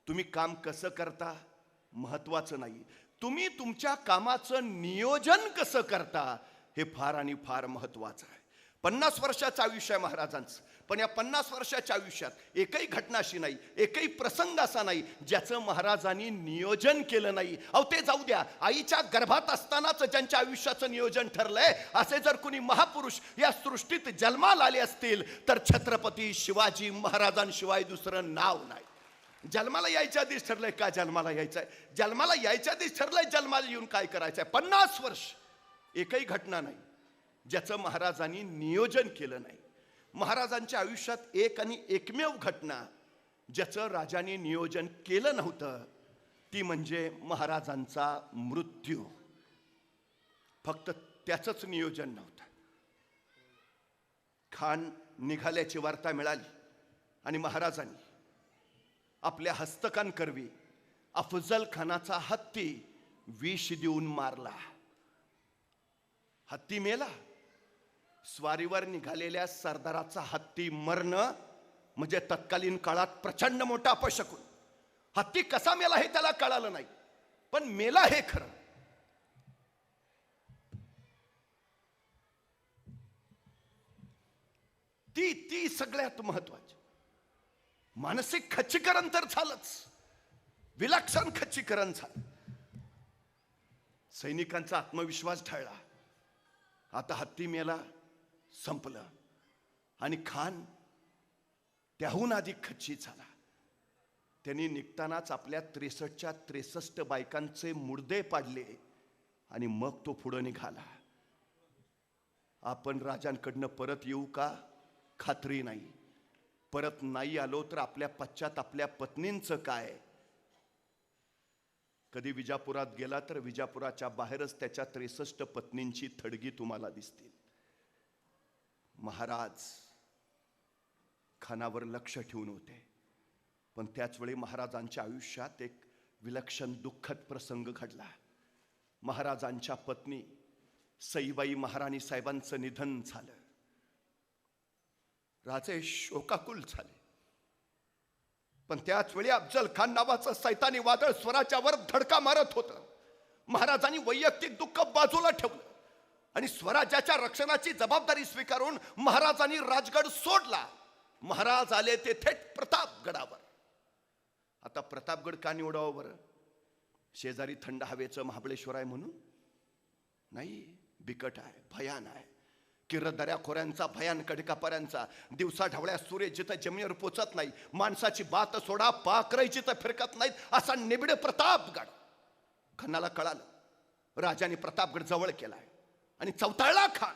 तुम्ही काम कसं करता महत्वाचं नाही, तुम्ही तुमच्या कामाचं नियोजन कसं करता हे फार आणि फार महत्वाचं आहे. 50 वर्षाचं आयुष्य आहे महाराजांचं, पण या 50 वर्षाच्या आयुष्यात एकही घटना अशी नाही, एकही प्रसंग असा नाही ज्याचं महाराजांनी नियोजन केलं नाही. अहो ते जाऊ द्या, आईच्या गर्भात असतानाच ज्यांच्या आयुष्याचं नियोजन ठरलंय असे जर कुणी महापुरुष या सृष्टीत जन्माला आले असतील तर छत्रपती शिवाजी महाराजांशिवाय दुसरं नाव नाही. जन्माला यायच्या आधीच ठरलंय का जन्माला यायचंय, जन्माला यायच्या आधीच ठरलंय जन्माला येऊन काय करायचंय. 50 वर्ष एकही घटना नाही ज्याचं महाराजांनी नियोजन केलं नाही. महाराजांच्या आयुष्यात एक आणि एकमेव घटना ज्याचं राजांनी नियोजन केलं नव्हतं ती म्हणजे महाराजांचा मृत्यू. फक्त त्याचंच नियोजन नव्हतं. खान निघाल्याची वार्ता मिळाली आणि महाराजांनी आपल्या हस्तकांकरवी अफजल खानाचा हत्ती विष देऊन मारला. हत्ती मेला, स्वारीवर निघालेल्या सरदाराचा हत्ती मरणं म्हणजे तत्कालीन काळात प्रचंड मोठा अपशकुन. हत्ती कसा मेला हे त्याला कळालं नाही, पण मेला हे खरं. ती सगळ्यात महत्वाची. मानसिक खच्चीकरण तर झालंच, विलक्षण खच्चीकरण झालं. सैनिकांचा आत्मविश्वास ढळला. आता हत्ती मेला, संपलं. आणि खान त्याहून अधिक खच्ची झाला. त्यांनी निघतानाच आपल्या 63च्या 63 बायकांचे मुर्दे पाडले आणि मग तो पुढे निघाला. आपण राजांकडनं परत येऊ का? खात्री नाही. परत नाही आलो तर आपल्या पश्चात आपल्या पत्नींचं काय? कधी विजापुरात गेला तर विजापुराच्या बाहेरच त्याच्या 63 पत्नींची थडगी तुम्हाला दिसतील. महाराज खानावर लक्ष ठेवून होते, पण त्याच वेळी महाराजांच्या आयुष्यात एक विलक्षण दुःखद प्रसंग घडला. महाराजांच्या पत्नी सईबाई महाराणी साहेबांचं निधन झालं. राजे शोकाकुल झाले. पण त्याच वेळी अफजल खान नावाचं सैतानी वादळ स्वराच्या वर धडका मारत होतं. महाराजांनी वैयक्तिक दुःख बाजूला ठेवलं आणि स्वराज्याच्या रक्षणाची जबाबदारी स्वीकारून महाराजांनी राजगड सोडला. महाराज आले ते थेट प्रतापगडावर. आता प्रतापगड का निवडावं बरं? शेजारी थंड हवेचं महाबळेश्वर आहे म्हणून नाही. बिकट आहे, भयान आहे. किर दऱ्याखोऱ्यांचा, भयान कडकापाऱ्यांचा, दिवसा ढवळ्या सूर्य जिथं जमिनीवर पोचत नाही, माणसाची बात सोडा पाखरही जिथं फिरकत नाहीत, असा निबिड प्रतापगड. खानाला कळालं, राजाने प्रतापगड जवळ केलाय आणि चौताळला खान.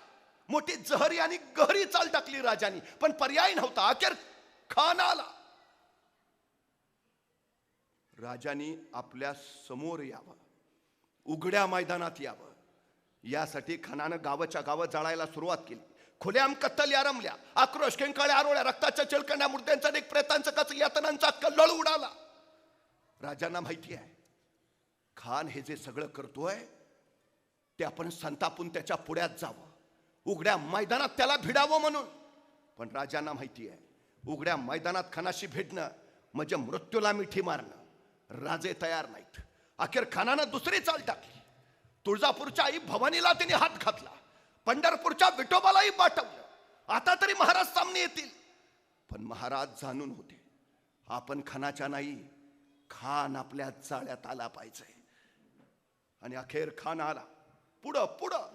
मोठी जहरी आणि गहरी चाल टाकली राजानी, पण पर्याय नव्हता. अखेर खान आला. राजानी आपल्या समोर यावं, उघड्या मैदानात यावं, यासाठी खानानं गावाच्या गावात जाळायला सुरुवात केली. खुल्याम कत्तल रमल्या, आक्रोश, किंकाळ्या आरोळ्या, रक्ताच्या चिळकण्या, मुर्द्यांचा अनेक प्रेतांचा कच, यातनांचा कल्लोळ उडाला. राजांना माहिती आहे खान हे जे सगळं करतोय ते आपण संतापून त्याच्या पुढ्यात जावं, उघड्या मैदानात त्याला भिडावं म्हणून. पण राजांना माहिती आहे उघड्या मैदानात खानाशी भिडणं म्हणजे मृत्यूला मिठी मारणं. राजे तयार नाहीत. अखेर खानानं दुसरी चाल टाकली. तुळजापूरच्या आई भवानीला तिने हात घातला, पंढरपूरच्या विठोबालाही पाठवलं. आता तरी महाराज सामने येतील. पण महाराज जाणून होते आपण खानाच्या नाही, खान आपल्या जाळ्यात आला पाहिजे. आणि अखेर खान आला. पुढं पुढं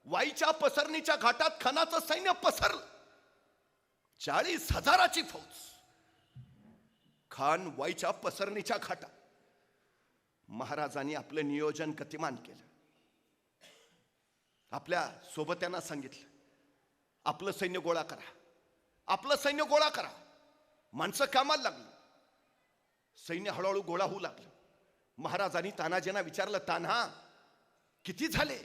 वाईच्या पसरणीच्या घाटात खानाचं सैन्य पसरलं. 40,000ची फौज. खान वाईच्या पसरणीच्या घाटात. महाराजांनी आपलं नियोजन गतिमान केलं. आपल्या सोबत्यांना सांगितलं आपलं सैन्य गोळा करा, आपलं सैन्य गोळा करा. माणसं कामाला लागली. सैन्य हळूहळू गोळा होऊ लागलं. महाराजांनी तानाजींना विचारलं, तान्हा किती झाले?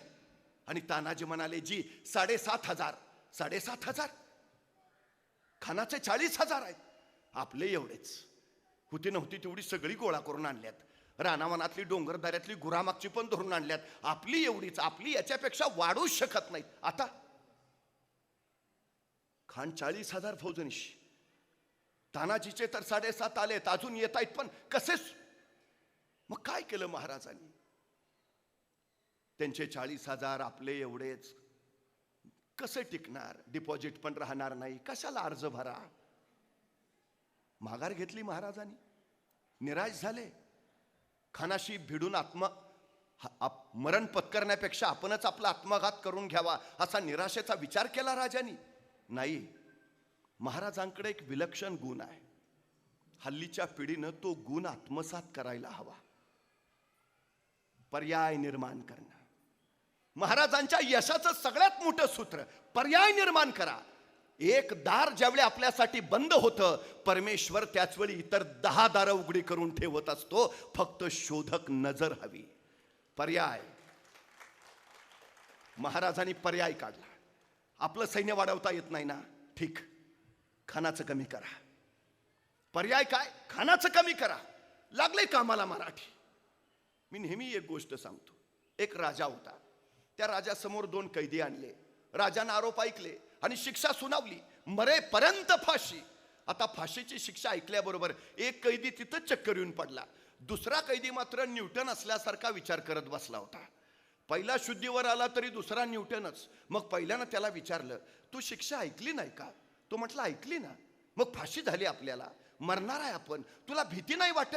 आणि तानाजी म्हणाले, जी 7,500. 7,500? खानाचे 40,000 आहेत. आपले एवढेच. होती नव्हती तेवढी सगळी गोळा करून आणल्यात. रानावनातली डोंगरदऱ्यातली गुरामागची पण धरून आणल्यात. आपली एवढीच, आपली याच्यापेक्षा वाढूच शकत नाहीत. आता खान 40,000 फौजनिशी, तानाजीचे तर 7,500 आलेत, अजून येत आहेत. पण कसे? मग काय केलं महाराजांनी? त्यांचे 40,000 आपले एवढेच कसे टिकणार? डिपॉझिट पण राहणार नाही. कशाला अर्ज भरा? माघार घेतली महाराजांनी. निराश झाले. खानाशी भिडून मरण पत्करण्यापेक्षा आपणच आपला आत्मघात करून घ्यावा असा निराशेचा विचार केला राजांनी. नाही, महाराजांकडे एक विलक्षण गुण आहे. हल्लीच्या पिढीनं तो गुण आत्मसात करायला हवा. पर्याय निर्माण करणं. महाराजांच्या यशाचं सगळ्यात मोठं सूत्र पर्याय निर्माण करा. एक दार ज्यावेळी आपल्यासाठी बंद होतं, परमेश्वर त्याच वेळी इतर 10 दारं उघडी करून ठेवत असतो. फक्त शोधक नजर हवी. पर्याय. महाराजांनी पर्याय काढला. आपलं सैन्य वाढवता येत नाही ना, ठीक, खानाचं कमी करा. पर्याय काय? खानाचं कमी करा. लागले कामाला मराठी. मी नेहमी एक गोष्ट सांगतो. एक राजा होता. त्या राजासमोर 2 कैदी आणले. राजानं आरोप ऐकले. आणि शिक्षा सुनावली, मरेपर्यंत फाशी. आता फाशीची शिक्षा ऐकल्याबरोबर एक कैदी तिथंच चक्कर येऊन पडला. दुसरा कैदी मात्र न्यूटन असल्यासारखा विचार करत बसला होता. पहिला शुद्धीवर आला तरी दुसरा न्यूटनच. मग पहिल्यानं त्याला विचारलं, तू शिक्षा ऐकली नाही का? तो म्हटला, ऐकली ना. मग फाशी झाली, आपल्याला मरणार आहे आपण, तुला भीती नाही वाटत?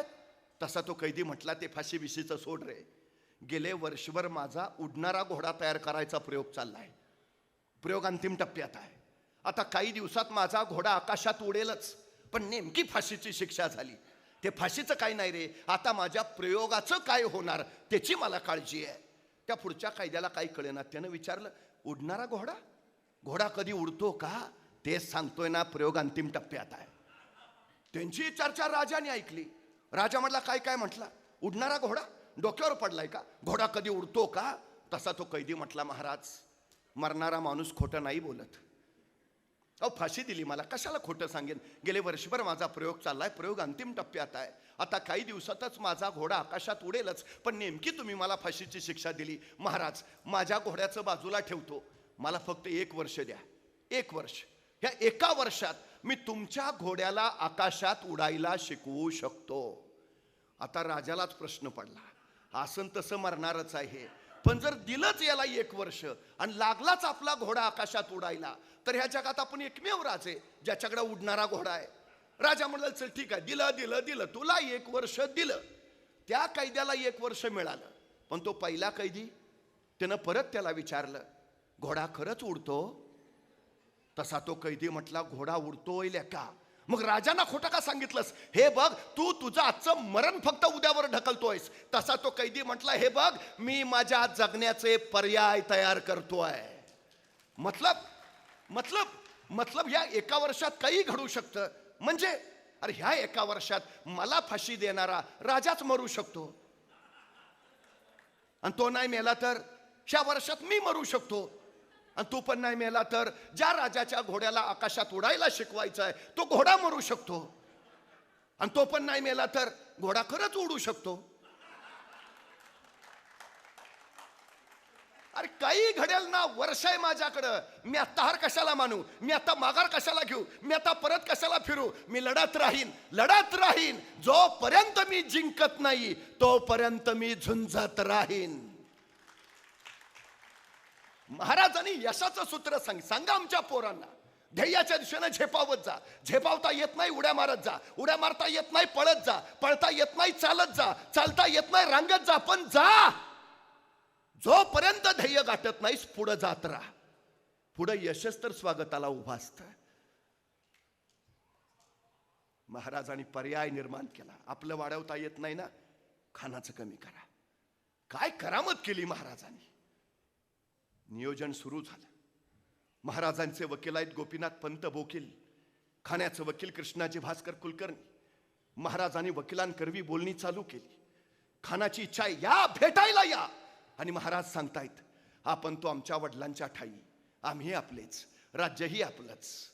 तसा तो कैदी म्हटला, ते फाशी विशीचं सोड रे. गेले वर्षभर माझा उडणारा घोडा तयार करायचा प्रयोग चाललाय. प्रयोग अंतिम टप्प्यात आहे. आता काही दिवसात माझा घोडा आकाशात उडेलच. पण नेमकी फाशीची शिक्षा झाली. ते फाशीचं काय नाही रे, आता माझ्या प्रयोगाचं काय होणार त्याची मला काळजी आहे. त्या पुढच्या कायद्याला काही कळेना. त्यानं विचारलं, उडणारा घोडा? घोडा कधी उडतो का? तेच सांगतोय ना, प्रयोग अंतिम टप्प्यात आहे. त्यांची चर्चा राजाने ऐकली. राजा म्हटला, काय काय म्हटला? उडणारा घोडा? डोक्यावर पडलाय का? घोडा कधी उडतो का? तसा तो कैदी म्हटला, महाराज, मरणारा माणूस खोटं नाही बोलत. अहो, फाशी दिली मला, कशाला खोटं सांगेन? गेले वर्षभर माझा प्रयोग चाललाय, प्रयोग अंतिम टप्प्यात आहे. आता काही दिवसातच माझा घोडा आकाशात उडेलच. पण नेमकी तुम्ही मला फाशीची शिक्षा दिली. महाराज, माझ्या घोड्याचं बाजूला ठेवतो, मला फक्त 1 वर्ष द्या. 1 वर्ष. ह्या 1 वर्षात मी तुमच्या घोड्याला आकाशात उडायला शिकवू शकतो. आता राजालाच प्रश्न पडला, असं तसं मरणारच आहे, पण जर दिलंच याला 1 वर्ष आणि लागलाच आपला घोडा आकाशात उडायला, तर ह्या जगात आपण एकमेव राज आहे ज्याच्याकडे उडणारा घोडा आहे. राजा म्हणाल, चल ठीक आहे, दिलं, तुला 1 वर्ष दिलं. त्या कैद्याला 1 वर्ष मिळालं. पण तो पहिला कैदी, त्यानं परत त्याला विचारलं, घोडा खरंच उडतो? तसा तो कैदी म्हटला, घोडा उडतोय का? मग राजांना खोटं का सांगितलंस? हे बघ, तू तुझं आजचं मरण फक्त उद्यावर ढकलतोयस. तसा तो कैदी म्हटला, हे बघ, मी माझ्या जगण्याचे पर्याय तयार करतोय. मतलब ह्या 1 वर्षात काही घडू शकतं. म्हणजे अरे, ह्या 1 वर्षात मला फाशी देणारा राजाच मरू शकतो, आणि तो नाही मेला तर ह्या वर्षात मी मरू शकतो. आणि तू पण नाही मेला तर ज्या राजाच्या घोड्याला आकाशात उडायला शिकवायचा आहे तो घोडा मरू शकतो. आणि तो पण नाही मेला तर घोडा खरंच उडू शकतो. अरे, काही घडेल ना, वर्ष आहे माझ्याकडं. मी आता हार कशाला मानू? मी आता माघार कशाला घेऊ? मी आता परत कशाला फिरू? मी लढत राहीन. जोपर्यंत मी जिंकत नाही तोपर्यंत मी झुंजत राहीन. महाराजांनी यशाचं सूत्र सांगा आमच्या पोरांना. ध्येयाच्या दिशेने झेपावत जा. झेपावता येत नाही, उड्या मारत जा. उड्या मारता येत नाही, पळत जा. पळता येत नाही, चालत जा. चालता येत नाही, रांगत जा. पण जा. जोपर्यंत ध्येय गाठत नाहीस, पुढे जात राहा. पुढे यशच तर स्वागताला उभा असतं. महाराजांनी पर्याय निर्माण केला. आपलं वाढवता येत नाही ना, खानाचं कमी करा. काय करामत केली महाराजांनी. नियोजन सुरू झालं. महाराजांचे वकील आहेत गोपीनाथ पंत बोकील, खाण्याचे वकील कृष्णाजी भास्कर कुलकर्णी. महाराजांनी वकिलांकरवी बोलणी चालू केली. खानाची इच्छा आहे, या, भेटायला या. आणि महाराज सांगतायत, आपण तो आमच्या वडिलांच्या ठाई, आम्ही आपलेच, राज्यही आपलंच,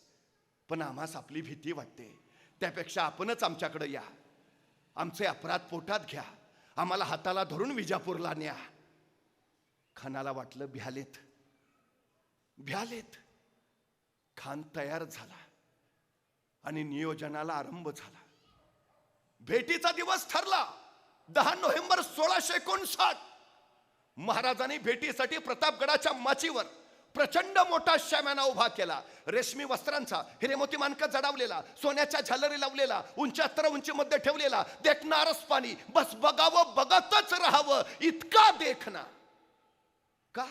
पण आम्हास आपली भीती वाटते. त्यापेक्षा आपणच आमच्याकडे या. आमचे अपराध पोटात घ्या. आम्हाला हाताला धरून विजापूरला न्या. खानाला वाटलं, भ्यालेत. खान तयार झाला आणि नियोजनाला आरंभ झाला. भेटीचा दिवस ठरला 10 नोव्हेंबर 1659. महाराजांनी भेटीसाठी प्रतापगडाच्या माचीवर प्रचंड मोठा शाम्याना उभा केला. रेशमी वस्त्रांचा, हिरेमोती मानका जडावलेला, सोन्याच्या झालरी लावलेला, उंचात्तर उंचीमध्ये ठेवलेला, देखणारच पाणी, बस बघावं, बघतच राहावं, इतका देखना. का?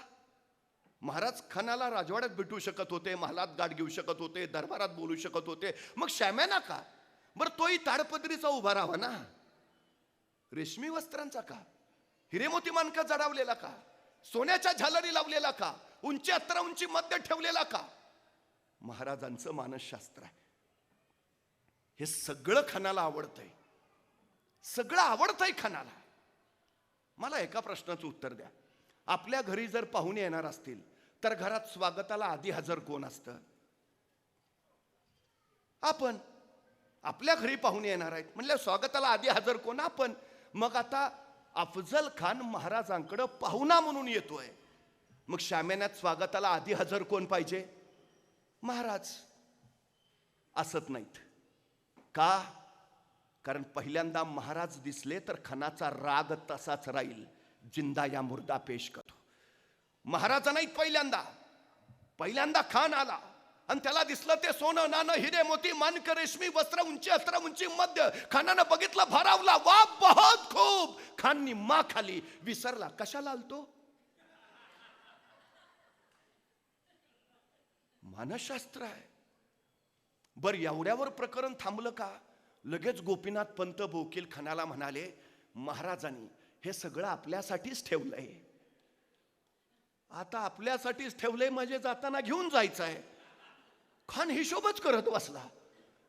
महाराज खानाला राजवाड्यात भेटू शकत होते, महालात गाठ घेऊ शकत होते, दरबारात बोलू शकत होते. मग शाम्याना का? बरं, तोही ताडपदरीचा उभा राहावा ना. रेशमी वस्त्रांचा का? हिरेमोती मानका जडावलेला का? सोन्याच्या झालरी लावलेला का? उंची उंची मध्ये ठेवलेला का? महाराजांचं मानसशास्त्र आहे. हे सगळं खानाला आवडतंय. सगळं आवडतंय खानाला. मला एका प्रश्नाचं उत्तर द्या. आपल्या घरी जर पाहुणे येणार असतील तर घरात स्वागताला आधी हजर कोण असतं? आपण. आपल्या घरी पाहुणे येणार आहेत म्हणजे स्वागताला आधी हजर कोण? आपण. मग आता अफजल खान महाराजांकडे पाहुणा म्हणून येतोय, मग शाम्यान्यात स्वागताला आधी हजर कोण पाहिजे? महाराज असत नाहीत. का? कारण पहिल्यांदा महाराज दिसले तर खानाचा राग तसाच राहील. जिंदा या मुर्दा पेश करो. महाराजा नाहीत पहिल्यांदा खान आला आणि त्याला दिसलं ते सोनं नाणं हिरे मोती मानक रेशमी वस्त्र उंची अस्त्र उंची मध्य. खानानं बघितलं, भारावला, वा बहुत खूप. खाननी मा खाली. विसरला कशाला आलतो. मानसशास्त्र आहे. बर एवढ्यावर प्रकरण थांबलं का? लगेच गोपीनाथ पंत बोकील खानाला म्हणाले, महाराजांनी हे सगळं आपल्यासाठीच ठेवलंय. आता आपल्यासाठीच ठेवलंय म्हणजे जाताना घेऊन जायचं आहे. खान हिशोबच करत बसला.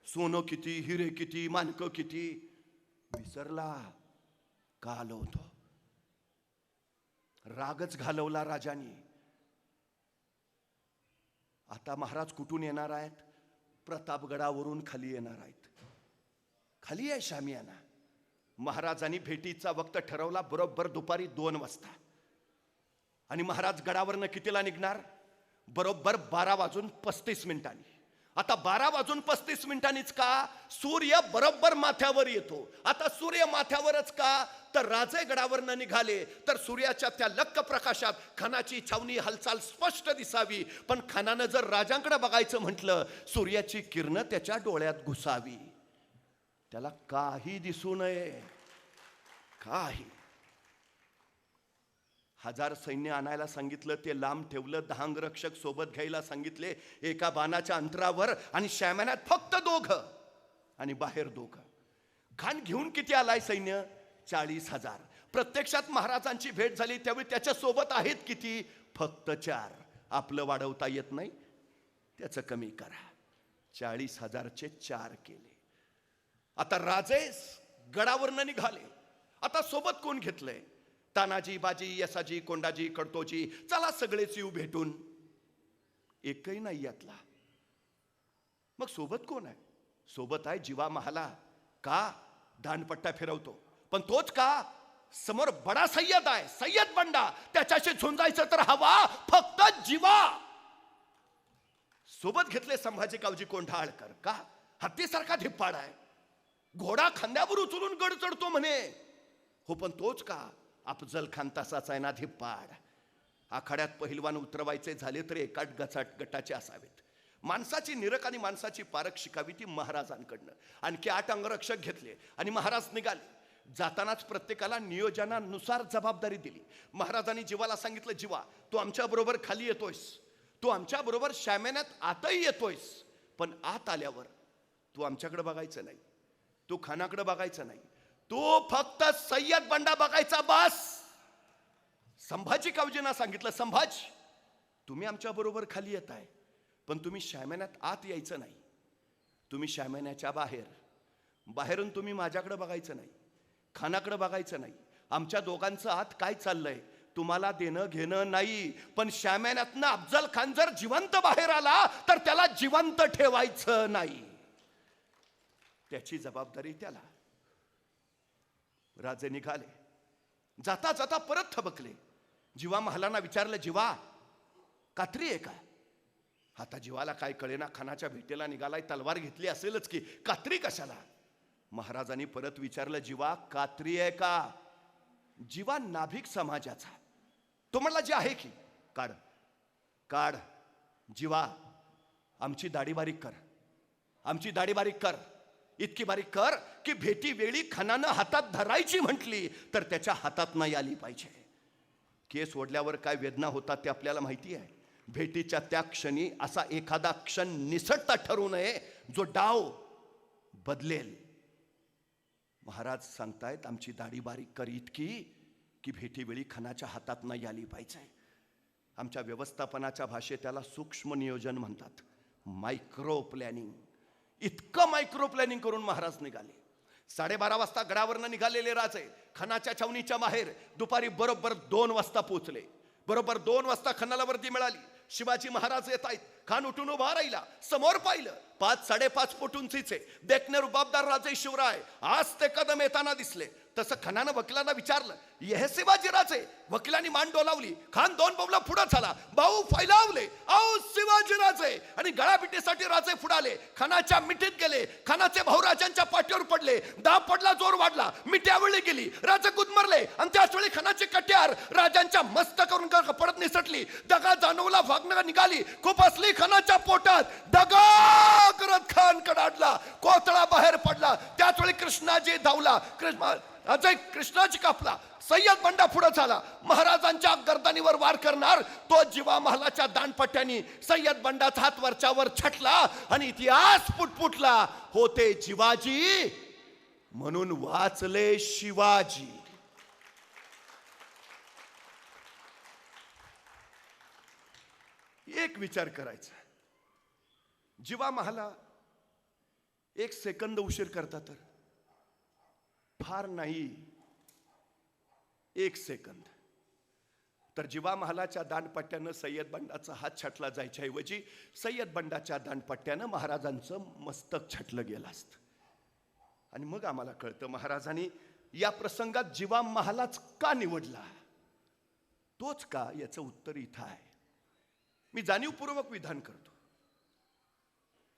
सोनं किती, हिरे किती, मानकं किती. विसरला का आलो होतो. रागच घालवला राजांनी. आता महाराज कुठून येणार आहेत? प्रतापगडावरून खाली येणार आहेत. खाली आहे शामियाना. महाराजांनी भेटीचा वक्त ठरवला बरोबर दुपारी 2 वाजता. आणि महाराज गडावरनं कितीला निघणार? बरोबर 12:35. आता 12:35 का? सूर्य बरोबर माथ्यावर येतो. आता सूर्य माथ्यावरच का? तर राजे गडावरनं निघाले तर सूर्याच्या त्या लक्क प्रकाशात खानाची छावणी हालचाल स्पष्ट दिसावी. पण खानानं जर राजांकडे बघायचं म्हटलं, सूर्याची किरण त्याच्या डोळ्यात घुसावी. त्याला काही दिसू नये. काही. 1000 सैन्य आणायला सांगितलं, ते लांब ठेवलं. 10 अंगरक्षक सोबत घ्यायला सांगितले, एका बाणाच्या अंतरावर. आणि शाम्यानात फक्त 2 आणि बाहेर 2. खान घेऊन किती आलाय सैन्य? 40,000. प्रत्यक्षात महाराजांची भेट झाली त्यावेळी त्याच्या सोबत आहेत किती? फक्त 4. आपलं वाढवता येत नाही, त्याचं कमी करा. 40,000चे 4 केले. आता राजे गडावरनं निघाले. आता सोबत कोण घेतलंय? तानाजी, बाजी, यसाजी, कोंडाजी, कडतोजी. चला सगळेच येऊ भेटून. एकही नाही यातला. मग सोबत कोण आहे? सोबत आहे जिवा महाला. का? दांडपट्टा फिरवतो. पण तोच का? समोर बडा सय्यद आहे, सय्यद बंडा. त्याच्याशी झुंजायचं तर हवा फक्त जिवा. सोबत घेतले संभाजी कावजी कोंढाळकर. का? हत्तीसारखा धिप्पाड आहे. घोडा खांद्यावर उचलून गड चढतो म्हणे. हो, पण तोच का? अफजल खान तसाच आहे ना धिप्पाड. आखाड्यात पहिलवान उतरवायचे झाले तर एका गटाचे असावेत. माणसाची निरक आणि माणसाची पारख शिकावी ती महाराजांकडनं. आणखी 8 अंगरक्षक घेतले आणि महाराज निघाले. जातानाच प्रत्येकाला नियोजनानुसार जबाबदारी दिली. महाराजांनी जीवाला सांगितलं, जीवा तू आमच्या बरोबर खाली येतोयस, तू आमच्या बरोबर शाम्यानात आतही येतोयस. पण आत आल्यावर तू आमच्याकडे बघायचं नाही, तू खानाकडे बघायचं नाही, तू फक्त सय्यद बंडा बघायचा बस. संभाजी कावजींना सांगितलं, संभाजी तुम्ही आमच्या बरोबर खाली येत आहे, पण तुम्ही शाम्यानात आत यायचं नाही. तुम्ही शाम्यानाच्या बाहेरून तुम्ही माझ्याकडे बघायचं नाही, खानाकडे बघायचं नाही. आमच्या दोघांचं आत काय चाललंय तुम्हाला देणं घेणं नाही. पण शाम्यानातनं अफजल खान जर जिवंत बाहेर आला तर त्याला जिवंत ठेवायचं नाही. त्याची जबाबदारी त्याला. राजे निघाले. जाता जाता परत थबकले. जीवा महालांना विचारलं, जीवा कात्री आहे का? आता जीवाला काय कळेना, खानाच्या भेटीला निघालाय, तलवार घेतली असेलच की, कात्री कशाला? महाराजांनी परत विचारलं, जीवा कात्री आहे का? जीवा नाभिक समाजाचा. तो म्हणला, जे आहे की. काढ काढ. जीवा आमची दाढी बारीक कर, आमची दाढी बारीक कर. इतकी बारीक कर की भेटी वेळी खानानं हातात धरायची म्हटली तर त्याच्या हातात नाही आली पाहिजे. केस ओढल्यावर काय वेदना होतात ते आपल्याला माहिती आहे. भेटीच्या त्या क्षणी असा एखादा क्षण निसटता ठरू नये जो डाव बदलेल. महाराज सांगतायत, आमची दाढी बारीक कर इतकी की भेटीवेळी खानाच्या हातात नाही आली पाहिजे. आमच्या व्यवस्थापनाच्या भाषेत त्याला सूक्ष्म नियोजन म्हणतात, मायक्रो प्लॅनिंग. इतकं मायक्रो प्लॅनिंग करून महाराज निघाले. 12:30 वाजता गडावरनं निघालेले राजे खानाच्या छावणीच्या बाहेर दुपारी बरोबर 2 वाजता पोहोचले. बरोबर 2 वाजता खानाला वर्दी मिळाली. शिवाजी महाराज येत आहेत. खान उठून उभा राहिला, समोर पाहिलं 5-5.5 फूट उंचीचे देखणे रुबाबदार राजे शिवराय आज ते कदम येताना दिसले. तसं खानानं वकिलांना विचारलं, हे शिवाजीराजे? वकिलांनी मान डोलावली. खान 2 पावलं पुढे झाला, बाहू फैलावले, आओ शिवाजीराजे, आणि गळापिटीसाठी राजे फुडाले. खानाच्या मिठीत गेले. खानाचे भाऊ राजांच्या पाठीवर पडले. दाब पडला, जोर वाढला, मिठी आवळली गेली, राजे गुदमरले. आणि त्याच वेळी खानाची कट्यार राजांच्या मस्तकावरून पडत निसटली. दगा जाणवला, वागणं निघाली, खूप असली खानाच्या पोटात. दगा करत खान कडाडला, कोतळा बाहेर पडला. त्याच वेळी कृष्णाजी धावला. अजय कृष्णाजी कापला. सय्यद बंडा पुढे झाला. महाराजांच्या गर्दनीवर वार करणार तो जिवा महालाच्या दांडपट्ट्यानी सय्यद बंडाचा हात वरच्यावर छटला आणि इतिहास पुटपुटला. होते जिवाजी म्हणून वाचले शिवाजी. एक विचार करायचा, जिवा महाला 1 सेकंद उशीर करता तर फार नाही 1 सेकंद, तर जिवा महालाच्या दांडपट्ट्यानं सय्यद बंडाचा हात छाटला जायच्या ऐवजी सय्यद बंडाच्या दांडपट्ट्यानं महाराजांचं मस्तक छाटलं गेलं असतं. आणि मग आम्हाला कळतं महाराजांनी या प्रसंगात जिवा महालाच का निवडला. तोच का, याचं उत्तर इथं आहे. मी जाणीवपूर्वक विधान करतो.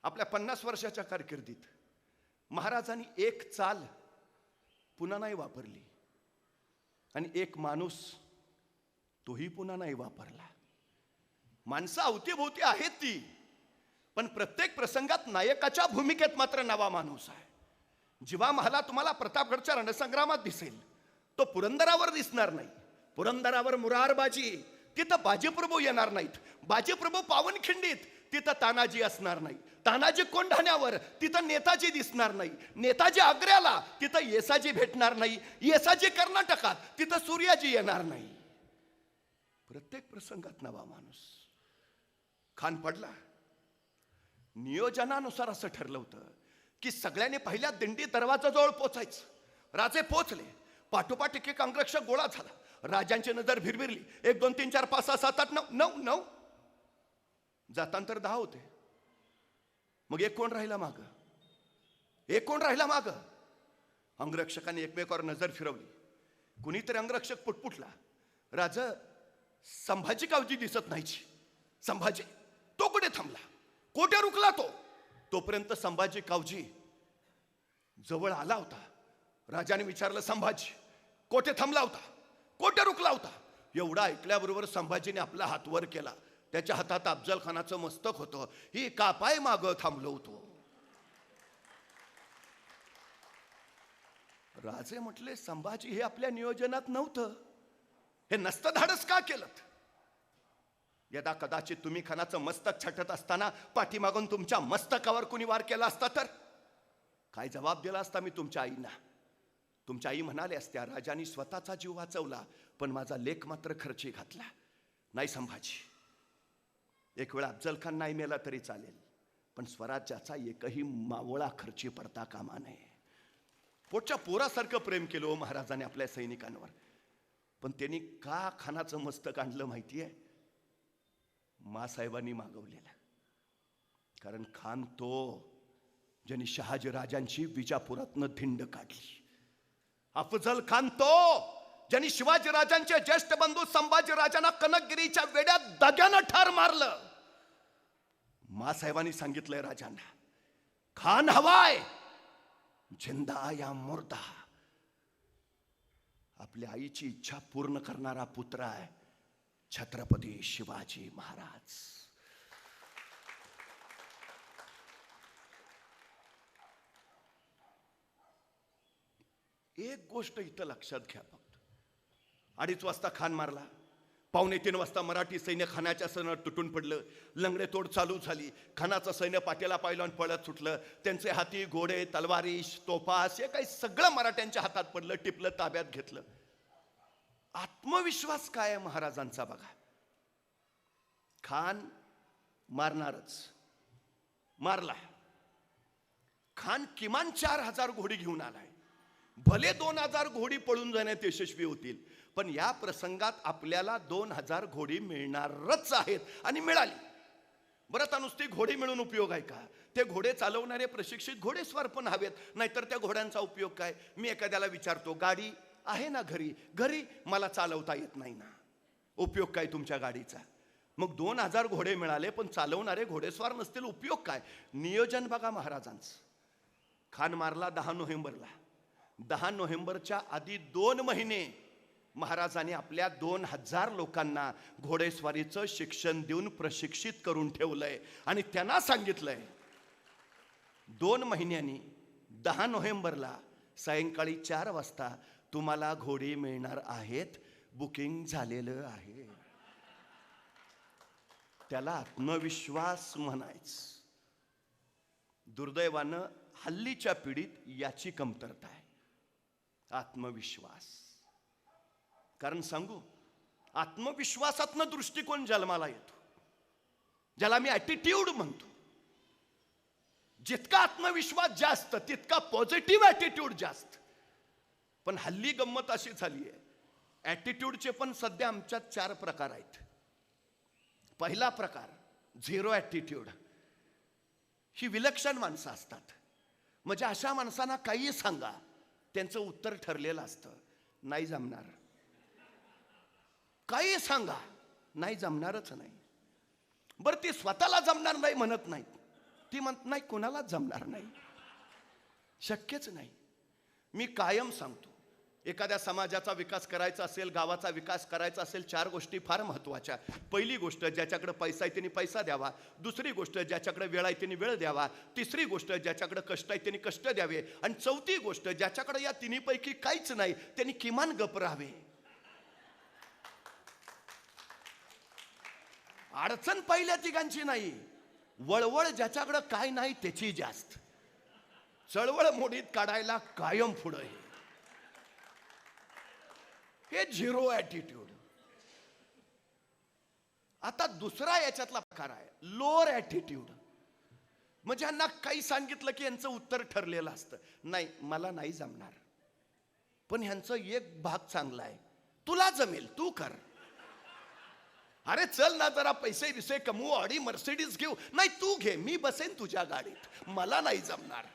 आपल्या 50 वर्षाच्या कारकिर्दीत महाराजांनी एक चाल पुन्हा नाही वापरली आणि एक माणूस तोही पुन्हा नाही वापरला. माणसं अवतीभोवती आहेत ती, पण प्रत्येक प्रसंगात नायकाच्या भूमिकेत मात्र नवा माणूस आहे. जिवा महाला तुम्हाला प्रतापगडच्या रणसंग्रामात दिसेल, तो पुरंदरावर दिसणार नाही. पुरंदरावर मुरारबाजी, तिथं बाजीप्रभू येणार नाहीत. बाजीप्रभू पावनखिंडीत, तिथं तानाजी असणार नाही. तानाजी कोंढाण्यावर, तिथं नेताजी दिसणार नाही. नेताजी आग्र्याला, तिथं येसाजी भेटणार नाही. येसाजी कर्नाटकात, तिथं सूर्याजी येणार नाही. प्रत्येक प्रसंगात नवा माणूस. खान पडला. नियोजनानुसार असं ठरलं होतं की सगळ्यांनी पहिल्या दिंडी दरवाजाजवळ पोचायचं. राजे पोचले. पाठोपाठ एक अंगरक्षक गोळा झाला. राजांची नजर भिरभिरली. 1 2 3 4 5 6 7 8 9 जातांतर 10 होते. मग एक कोण राहिला माग? एक कोण राहिला माग? अंगरक्षकांनी एकमेकावर नजर फिरवली. कुणीतरी अंगरक्षक पुटपुटला, राज संभाजी कावजी दिसत नाहीची. संभाजी तो कुठे थांबला? कोठे रुकला तो? तोपर्यंत संभाजी कावजी जवळ आला होता. राजाने विचारलं, संभाजी कोठे थांबला होता? कोठे रुकला होता? एवढा ऐकल्याबरोबर संभाजीने आपला हात वर केला. त्याच्या हातात अफजल खानाचं मस्तक होतं. ही कापाय माग थांबलो होतो. राजे म्हटले, संभाजी हे आपल्या नियोजनात नव्हतं. हे नसतं धाडस का केलं? यदा कदाचित तुम्ही खानाचं मस्तक छाटत असताना पाठीमागून तुमच्या मस्तकावर कुणी वार केला असता तर काय जबाब दिला असता मी तुमच्या आईंना? तुमच्या आई म्हणाले असत्या, राजांनी स्वतःचा जीव वाचवला पण माझा लेक मात्र खर्ची घातला. नाही संभाजी, एक वेळा अफजल खान नाही मेला तरी चालेल, पण स्वराज्याचा एकही मावळा खर्ची पडता कामा नये. पोटच्या पोरासारखं प्रेम केलं हो महाराजांनी आपल्या सैनिकांवर. पण त्यांनी का खानाचं मस्तक आणलं माहितीये? मासाहेबांनी मागवलेलं. कारण खान तो ज्यांनी शहाजी राजांची विजापुरातनं धिंड काढली. अफजल खान तो ज्यांनी शिवाजी राजांचे ज्येष्ठ बंधू संभाजी राजांना कनकगिरीच्या वेड्यात दग्यानं ठार मारलं. मासाहेबांनी सांगितलंय राजांना, खान हवाय जिंदा या मुर्दा. आपल्या आईची इच्छा पूर्ण करणारा पुत्र आहे छत्रपती शिवाजी महाराज. एक गोष्ट इथं लक्षात घ्या फक्त. 2:30 वाजता खान मारला. 2:45 वाजता मराठी सैन्य खानाच्या सैन्यावर तुटून पडलं. लंगडे तोड चालू झाली. खानाचं सैन्य पाट्याला पायलवान पळत सुटलं. त्यांचे हाती घोडे, तलवारी, तोफा हे काही सगळं मराठ्यांच्या हातात पडलं, टिपलं, ताब्यात घेतलं. आत्मविश्वास काय आहे महाराजांचा बघा. खान मारणारच, मारला. खान किमान 4000 घोडी घेऊन आलाय. भले 2000 घोडी पळून जाण्यात यशस्वी होतील, पण या प्रसंगात आपल्याला 2000 घोडी मिळणारच आहेत आणि मिळाली. बरं, आता नुसती घोडी मिळून उपयोग आहे का? ते घोडे चालवणारे प्रशिक्षित घोडेस्वार पण हवेत, नाहीतर त्या घोड्यांचा उपयोग काय? मी एखाद्याला विचारतो, गाडी आहे ना घरी? घरी मला चालवता येत नाही ना. उपयोग काय तुमच्या गाडीचा? मग 2000 घोडे मिळाले पण चालवणारे घोडेस्वार नसतील, उपयोग काय? नियोजन बघा महाराजांचं. खान मारला 10 नोव्हेंबरला. 10 नोव्हेंबरच्या आधी 2 महिने महाराजांनी आपल्या 2000 लोकांना घोडेस्वारीचं शिक्षण देऊन प्रशिक्षित करून ठेवलंय आणि त्यांना सांगितलंय 2 महिन्यांनी 10 नोव्हेंबरला सायंकाळी 4 वाजता तुम्हाला घोडे मिळणार आहेत, बुकिंग झालेलं आहे. त्याला आत्मविश्वास म्हणायचं. दुर्दैवानं हल्लीच्या पिढीत याची कमतरता आहे, आत्मविश्वास. कारण सांगू, आत्मविश्वासातनं दृष्टिकोन जन्माला येतो, ज्याला मी ॲटिट्यूड म्हणतो. जितका आत्मविश्वास जास्त तितका पॉझिटिव्ह ॲटिट्यूड जास्त. पण हल्ली गंमत अशी झाली आहे, ॲटिट्यूडचे पण सध्या आमच्यात 4 प्रकार आहेत. पहिला प्रकार झिरो ॲटिट्यूड. ही विलक्षण माणसं असतात. म्हणजे अशा माणसांना काही सांगा, त्यांचं उत्तर ठरलेलं असतं, नाही जमणार. काही सांगा, नाही जमणारच नाही. बरं, ती स्वतःला जमणार नाही म्हणत नाहीत, ती म्हणत नाही कोणालाच जमणार नाही, शक्यच नाही. मी कायम सांगतो, एखाद्या समाजाचा विकास करायचा असेल, गावाचा विकास करायचा असेल, 4 गोष्टी फार महत्त्वाच्या. पहिली गोष्ट, ज्याच्याकडे पैसा आहे त्यांनी पैसा द्यावा. दुसरी गोष्ट, ज्याच्याकडे वेळ आहे त्यांनी वेळ द्यावा. तिसरी गोष्ट, ज्याच्याकडे कष्ट आहे त्यांनी कष्ट द्यावे. आणि चौथी गोष्ट, ज्याच्याकडे या तिन्हीपैकी काहीच नाही त्यांनी किमान गप राहावे. अडचण पहिल्या तिघांची नाही, वळवळ ज्याच्याकडे काय नाही त्याची जास्त. चळवळ मोडीत काढायला कायम पुढं आहे. हे झिरो ॲटिट्यूड. आता दुसरा याच्यातला प्रकार आहे लोअर ॲटिट्यूड. म्हणजे यांना काही सांगितलं की यांचं उत्तर ठरलेलं असतं, नाही मला नाही जमणार. पण ह्यांचं एक भाग चांगला आहे, तुला जमेल तू कर. अरे चल ना, जरा पैसे विसे कमवू, ऑडी मर्सिडीज घेऊ. नाही तू घे, मी बसेन तुझ्या गाडीत, मला नाही जमणार.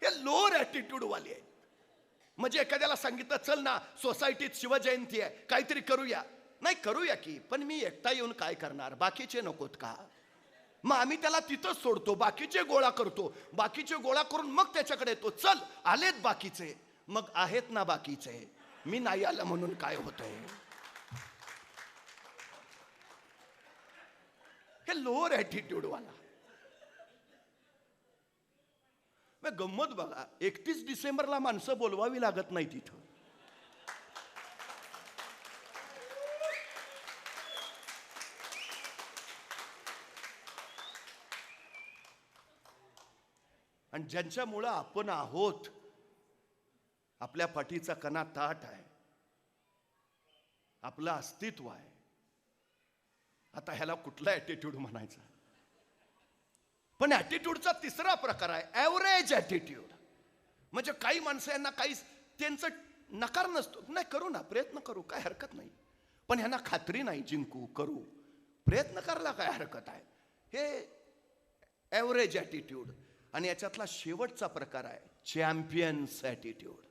हे लोअर ॲटिट्यूड वाले आहेत. म्हणजे एखाद्याला सांगितलं चल ना सोसायटीत शिवजयंती आहे, काहीतरी करूया. नाही करूया की, पण मी एकटा येऊन काय करणार, बाकीचे नकोत का? मग आम्ही त्याला तिथंच सोडतो, बाकीचे गोळा करतो. बाकीचे गोळा करून मग त्याच्याकडे येतो, चल आलेत बाकीचे. मग आहेत ना बाकीचे, मी नाही आलं म्हणून काय होतंय? हे लोअर ॲटिट्यूड वाला. गंमत बघा, 31 डिसेंबरला माणसं बोलवावी लागत नाही तिथं. आणि ज्यांच्यामुळं आपण आहोत, आपल्या पाठीचा कणा ताट आहे, आपलं अस्तित्व आहे. आता ह्याला कुठला ॲटिट्यूड म्हणायचा? पण ॲटिट्यूडचा तिसरा प्रकार आहे ॲव्हरेज ॲटिट्यूड. म्हणजे काही माणसं यांना काही त्यांचं नकार नसतो, नाही करू ना, प्रयत्न करू, काय हरकत नाही. पण ह्यांना खात्री नाही, जिंकू करू, प्रयत्न करायला काय हरकत आहे. हे ॲव्हरेज ॲटिट्यूड. आणि याच्यातला शेवटचा प्रकार आहे चॅम्पियन्स ॲटिट्यूड.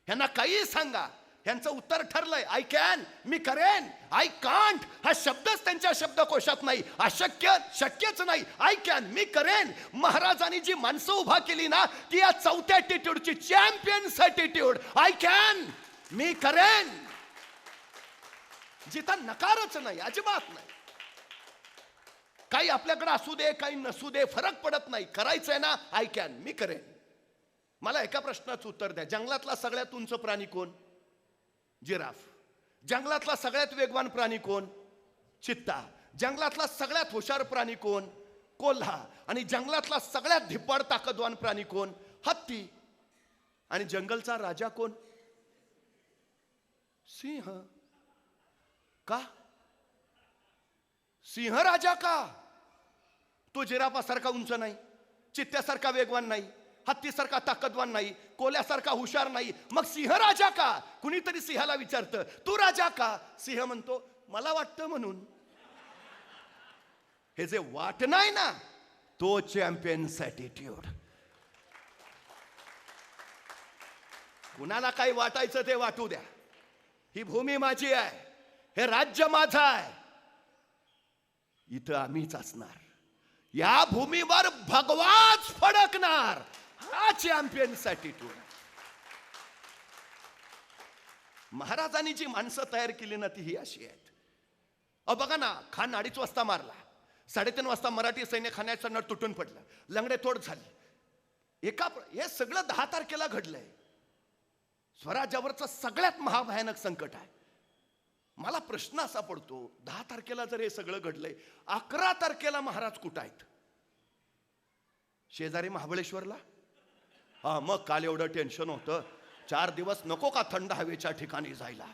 ह्यांना काही सांगा, ह्यांचं उत्तर ठरलंय, आय कॅन, मी करेन. आय कांट हा शब्दच त्यांच्या शब्दकोशात नाही. अशक्य, शक्यच नाही. आय कॅन, मी करेन. महाराजांनी जी माणसं उभा केली ना, ती या चौथ्या ॲटिट्यूडची, चॅम्पियन्स ॲटिट्यूड. आय कॅन, मी करेन. जिथं नकारच नाही, अजिबात नाही. काही आपल्याकडे असू दे, काही नसू दे, फरक पडत नाही. करायचंय ना, आय कॅन, मी करेन. मला एका प्रश्नाचं उत्तर द्या, जंगलातला सगळ्यात उंच प्राणी कोण? जिराफ. जंगलातला सगळ्यात वेगवान प्राणी कोण? चित्ता. जंगलातला सगळ्यात हुशार प्राणी कोण? कोल्हा. आणि जंगलातला सगळ्यात धिप्पाड ताकदवान प्राणी कोण? हत्ती. आणि जंगलचा राजा कोण? सिंह. का? सिंह राजा का? तो जिराफासारखा उंच नाही, चित्त्यासारखा वेगवान नाही, हत्तीसारखा ताकदवान नाही, कोल्यासारखा हुशार नाही, मग सिंह राजा का? कुणीतरी सिंहाला विचारतं, तू राजा का? सिंह म्हणतो, मला वाटतं म्हणून. हे जे वाट नाही ना, तो चॅम्पियन्स ॲटिट्यूड. कुणाला काय वाटायचं ते वाटू द्या. ही भूमी माझी आहे, हे राज्य माझं आहे, इथं आम्हीच असणार, या भूमीवर भगवाच फडकणार. हा चॅम्पियन्स ॲटिट्यूड. महाराजांनी जी माणसं तयार केली ना ती ही अशी आहेत. बघा ना, खान 2:30 वाजता मारला, 3:30 वाजता मराठी सैन्य खाण्याचं नट तुटून पडलं, लंगडेतोड झाली. हे सगळं 10 तारखेला घडलंय. स्वराज्यावरचं सगळ्यात महाभयानक संकट आहे. मला प्रश्न असा पडतो, 10 तारखेला जर हे सगळं घडलंय, 11 तारखेला महाराज कुठं आहेत? शेजारी महाबळेश्वरला? हा, मग काल एवढं टेन्शन होतं, 4 दिवस नको का थंड हवेच्या ठिकाणी जायला?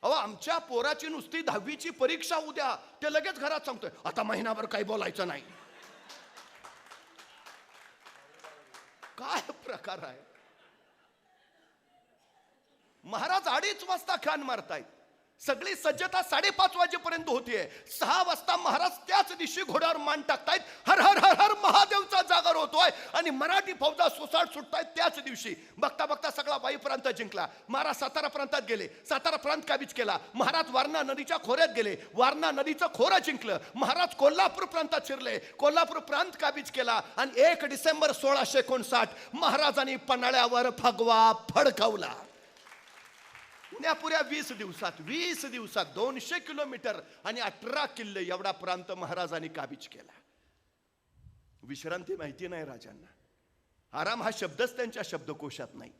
आमच्या पोराची नुसती 10वीची परीक्षा उद्या, ते लगेच घरात सांगतोय आता महिनाभर काही बोलायचं नाही. काय प्रकार आहे? महाराज 2:30 वाजता खान मारतायत, सगळी सज्जता 5:30 वाजेपर्यंत होतीये. 6 वाजता महाराज त्याच दिवशी घोड्यावर मान टाकतायत, हर हर हर हर महादेवचा जागर होतोय, आणि मराठी फौजा सुसाट सुटतायत त्याच दिवशी. बघता बघता सगळा वाई प्रांत जिंकला. महाराज सातारा प्रांतात गेले, सातारा प्रांत काबीज केला. महाराज वारणा नदीच्या खोऱ्यात गेले, वारणा नदीचं खोरं जिंकलं. महाराज कोल्हापूर प्रांतात शिरले, कोल्हापूर प्रांत काबीज केला. आणि 1 डिसेंबर 1659 महाराजांनी पन्हाळ्यावर भगवा फडकवला. पुण्या 20 दिवसात 200 किलोमीटर आणि 18 किल्ले एवढा प्रांत महाराजांनी काबीज केला. विश्रांती माहिती नाही राजांना. आराम हा शब्दच त्यांच्या शब्दकोशात नाही.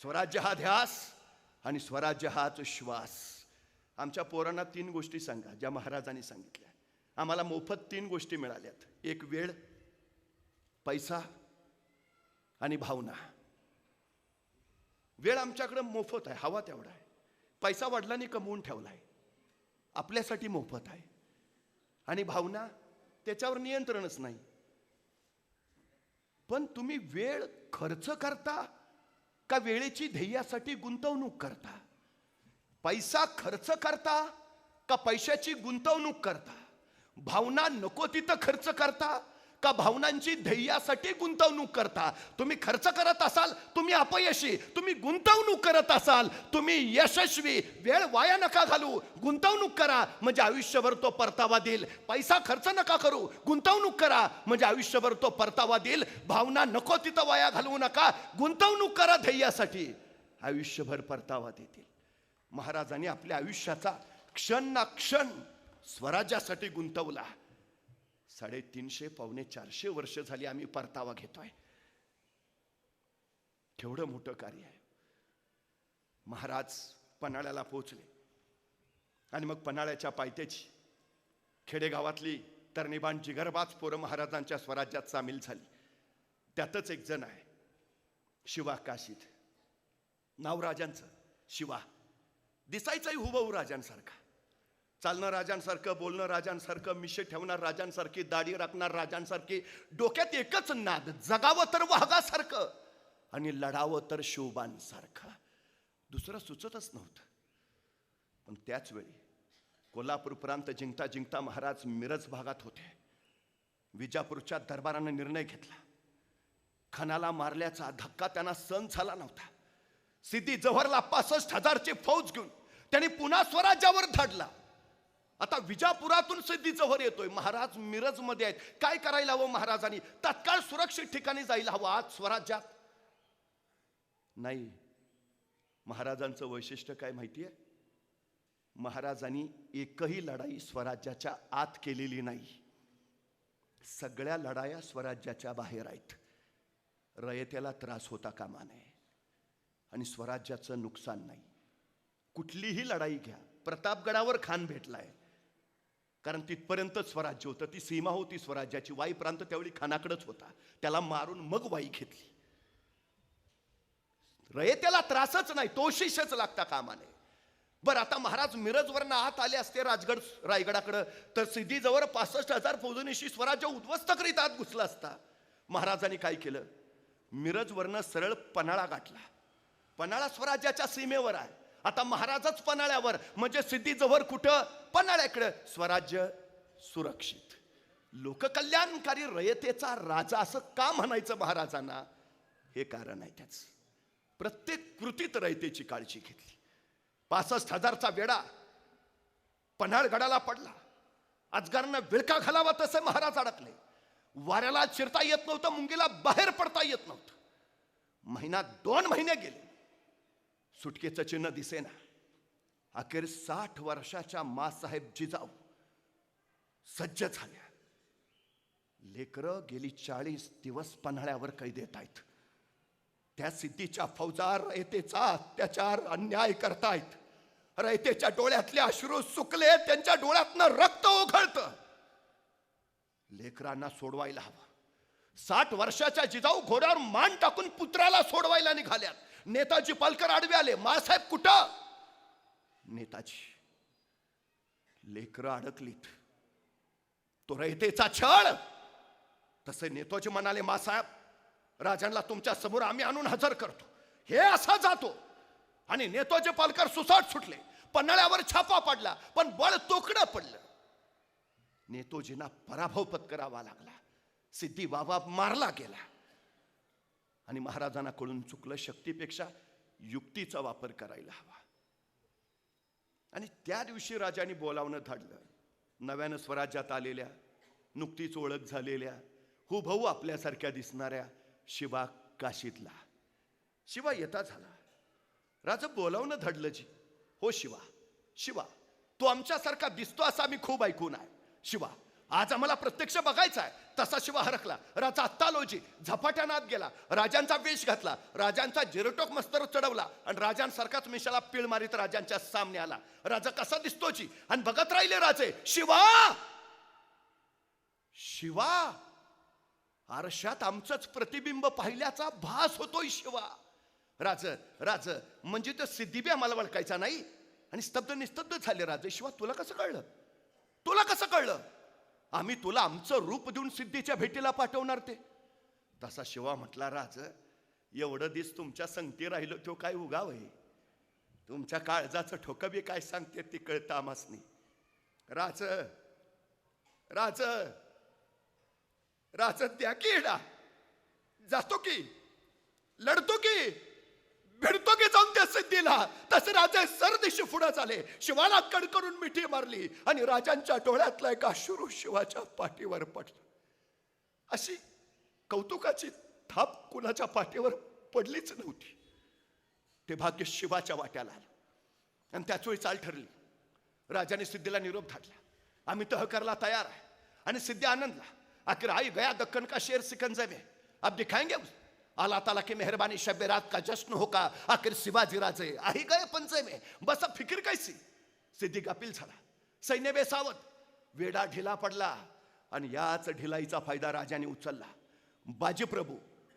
स्वराज्य हा ध्यास आणि स्वराज्य हाच श्वास. आमच्या पोरांना 3 गोष्टी सांगा ज्या महाराजांनी सांगितल्या. आम्हाला मोफत 3 गोष्टी मिळाल्यात. एक वेळ, पैसा आणि भावना. वेळ आमच्याकडे मोफत आहे, हवा तेवढा आहे. पैसा वडिलांनी कमवून ठेवलाय, आपल्यासाठी मोफत आहे. आणि भावना, त्याच्यावर नियंत्रणच नाही. पण तुम्ही वेळ खर्च करता का वेळेची ध्येयासाठी गुंतवणूक करता? पैसा खर्च करता का पैशाची गुंतवणूक करता? भावना नको तिथं खर्च करता का भावनांची ध्येयासाठी गुंतवणूक करता? तुम्ही खर्च करत असाल तुम्ही अपयशी, तुम्ही गुंतवणूक करत असाल तुम्ही यशस्वी. वेळ वाया नका घालू, गुंतवणूक करा म्हणजे आयुष्यभर तो परतावा देईल. पैसा खर्च नका करू, गुंतवणूक करा म्हणजे आयुष्यभर तो परतावा देईल. भावना नको तिथं वाया घालवू नका, गुंतवणूक करा ध्येयासाठी, आयुष्यभर परतावा देतील. महाराजांनी आपल्या आयुष्याचा क्षण ना क्षण स्वराज्यासाठी गुंतवला. 350 पावणे 400 वर्ष झाली आम्ही परतावा घेतोय. केवढं मोठं कार्य आहे. महाराज पन्हाळ्याला पोहोचले आणि मग पन्हाळ्याच्या पायथ्याची खेडेगावातली तरणीबाण जिगरबाज पोरं महाराजांच्या स्वराज्यात सामील झाली. त्यातच एक जण आहे शिवा काशीद, नाव राजांचं शिवा. दिसायचंही हुबहू राजांसारखा, चालणं राजांसारखं, बोलणं राजांसारखं, मिशे ठेवणार राजांसारखी, दाढी राखणार राजांसारखी, डोक्यात एकच नाद, जगावं तर वाघासारखं आणि लढावं तर शिवबांसारखं. दुसरं सुचतच नव्हतं. पण त्याच वेळी कोल्हापूर प्रांत जिंकता जिंकता महाराज मिरज भागात होते. विजापूरच्या दरबारानं निर्णय घेतला. खानाला मारल्याचा धक्का त्यांना सहन झाला नव्हता. सिद्धी जव्हरला 65,000ची फौज घेऊन त्यांनी पुन्हा स्वराज्यावर धाडला. आता विजापुरातून सिद्धी जव्हर येतोय, महाराज मिरज मध्ये आहेत. काय करायला हवं महाराजांनी? तत्काळ सुरक्षित ठिकाणी जायला हवं. आज स्वराज्यात नाही. महाराजांचं वैशिष्ट्य काय माहितीये? महाराजांनी एकही लढाई स्वराज्याच्या आत केलेली नाही. सगळ्या लढाया स्वराज्याच्या बाहेर आहेत. रयतेला त्रास होता कामा नये आणि स्वराज्याचं नुकसान नाही. कुठलीही लढाई घ्या, प्रतापगडावर खान भेटलाय कारण तिथपर्यंत स्वराज्य होतं, ती सीमा होती स्वराज्याची. वाई प्रांत त्यावेळी खानाकडेच होता, त्याला मारून मग वाई घेतली. रयतेला त्रासच नाही, तोशिषच लागता कामा नये. बरं, आता महाराज मिरजवरनं आत आले असते रायगडाकडं तर सिद्धीजवळ 65,000 फौजनीशी स्वराज्य उद्ध्वस्त करीत आत घुसला असता. महाराजांनी काय केलं, मिरजवरनं सरळ पन्हाळा गाठला. पन्हाळा स्वराज्याच्या सीमेवर आहे. आता महाराजच पन्हाळ्यावर, म्हणजे सिद्धीजवळ कुठं, पन्हाळ्याकडे. स्वराज्य सुरक्षित. लोककल्याणकारी रयतेचा राजा असं का म्हणायचं महाराजांना, हे कारण आहे त्याच. प्रत्येक कृतीत रयतेची काळजी घेतली. 65,000चा वेढा पन्हाळगडाला पडला. अजगरांना विळका घालावा तसे महाराज अडकले. वाऱ्याला चिरता येत नव्हतं, मुंगीला बाहेर पडता येत नव्हतं. महिना 2 महिने गेले, सुटकेचं चिन्ह दिसेना. अखेर 60 वर्षाच्या मासाहेब जिजाऊ सज्ज झाल्या. लेकरं गेली 40 दिवस पन्हाळ्यावर कैद येत आहेत. त्या सिद्धीच्या फौजा रयतेचा अत्याचार, अन्याय करतायत. रयतेच्या डोळ्यातले अश्रू सुकले, त्यांच्या डोळ्यातनं रक्त ओघळतं. लेकरांना सोडवायला हवं. 60 वर्षाच्या जिजाऊ घोड्यावर मान टाकून पुत्राला सोडवायला निघाल्यात. नेताजी पालकर आडवे आले. मासाहेब कुठं? नेताजी. लेकरं अडकलीत. तो रयतेचा छळ. तसे नेताजी म्हणाले, मासाहेब राजांना तुमच्या समोर आम्ही आणून हजर करतो. हे असा जातो. आणि नेताजी पालकर सुसाट सुटले. पन्हाळ्यावर छापा पडला, पण बळ तोकडं पडलं. नेतोजींना पराभव पत्करावा लागला. सिद्धी बाबा मारला गेला. आणि महाराजांना कळून चुकलं, शक्तीपेक्षा युक्तीचा वापर करायला हवा. आणि त्या दिवशी राजांनी बोलावणं धाडलं. नव्यानं स्वराज्यात आलेल्या, नुकतीच ओळख झालेल्या, हुबहू आपल्यासारख्या दिसणाऱ्या शिवा काशीतला. शिवा येता झाला. राजा बोलावणं धाडलं जी. हो शिवा, शिवा तो आमच्यासारखा दिसतो असं आम्ही खूप ऐकून आहे. शिवा आज आम्हाला प्रत्यक्ष बघायचा आहे. तसा शिवा हरकला. राजा आत्ता लोजी झपाट्यानं आत गेला. राजांचा वेश घातला. राजांचा जिरटोक मस्तर चढवला आणि राजांसारखाच मिशाला पीळ मारित राजांच्या सामने आला. राजा कसा दिसतो जी, आणि बघत राहिले राजे. शिवा, शिवा आरशात आमचंच प्रतिबिंब पाहिल्याचा भास होतोय. शिवा राज, राज म्हणजे तो सिद्धी बी आम्हाला ओळखायचा नाही. आणि स्तब्ध निस्तब्ध झाले राजे. शिवा तुला कसं कळलं, तुला कसं कळलं? आम्ही तुला आमचं रूप देऊन सिद्धीच्या भेटीला पाठवणार ते. तसा शिवा म्हटला, राज एवढं दिस तुमच्या संगती राहिलो तो काय उगाव आहे. तुमच्या काळजाचं ठोकं बी काय सांगते ती कळतं आमासनी. राज, राज, राज द्या की एडा. जातो की, लढतो की, भिडतो की जाऊन त्या सिद्धीला. तसे राजे सरदिशी पुढे झाले. शिवाला कडकडून मिठी मारली आणि राजांच्या डोळ्यातला एक अश्रू शिवाच्या पाठीवर पडलं. अशी कौतुकाची थाप कुणाच्या पाठीवर पडलीच नव्हती. ते भाग्य शिवाच्या वाट्याला आलं आणि त्याच वेळी चाल ठरली. राजाने सिद्धीला निरोप धाडला. आम्ही तह करायला तयार आहे. आणि सिद्धी आनंदला. आखिर आई गया दक्कन का शेर सिकंजे में, अब दिखाएंगे अल्लाह ताला की मेहरबानी शब रात का जश्न होगा. आखिर शिवाजी राजे आही गए पंजे में, बस अब फिक्र कैसी. सिद्धी गाफील झाला. सैन्य बेसावत. वेडा ढिला पडला आणि याच ढिलाईचा फायदा राजाने उचलला. बाजी प्रभू,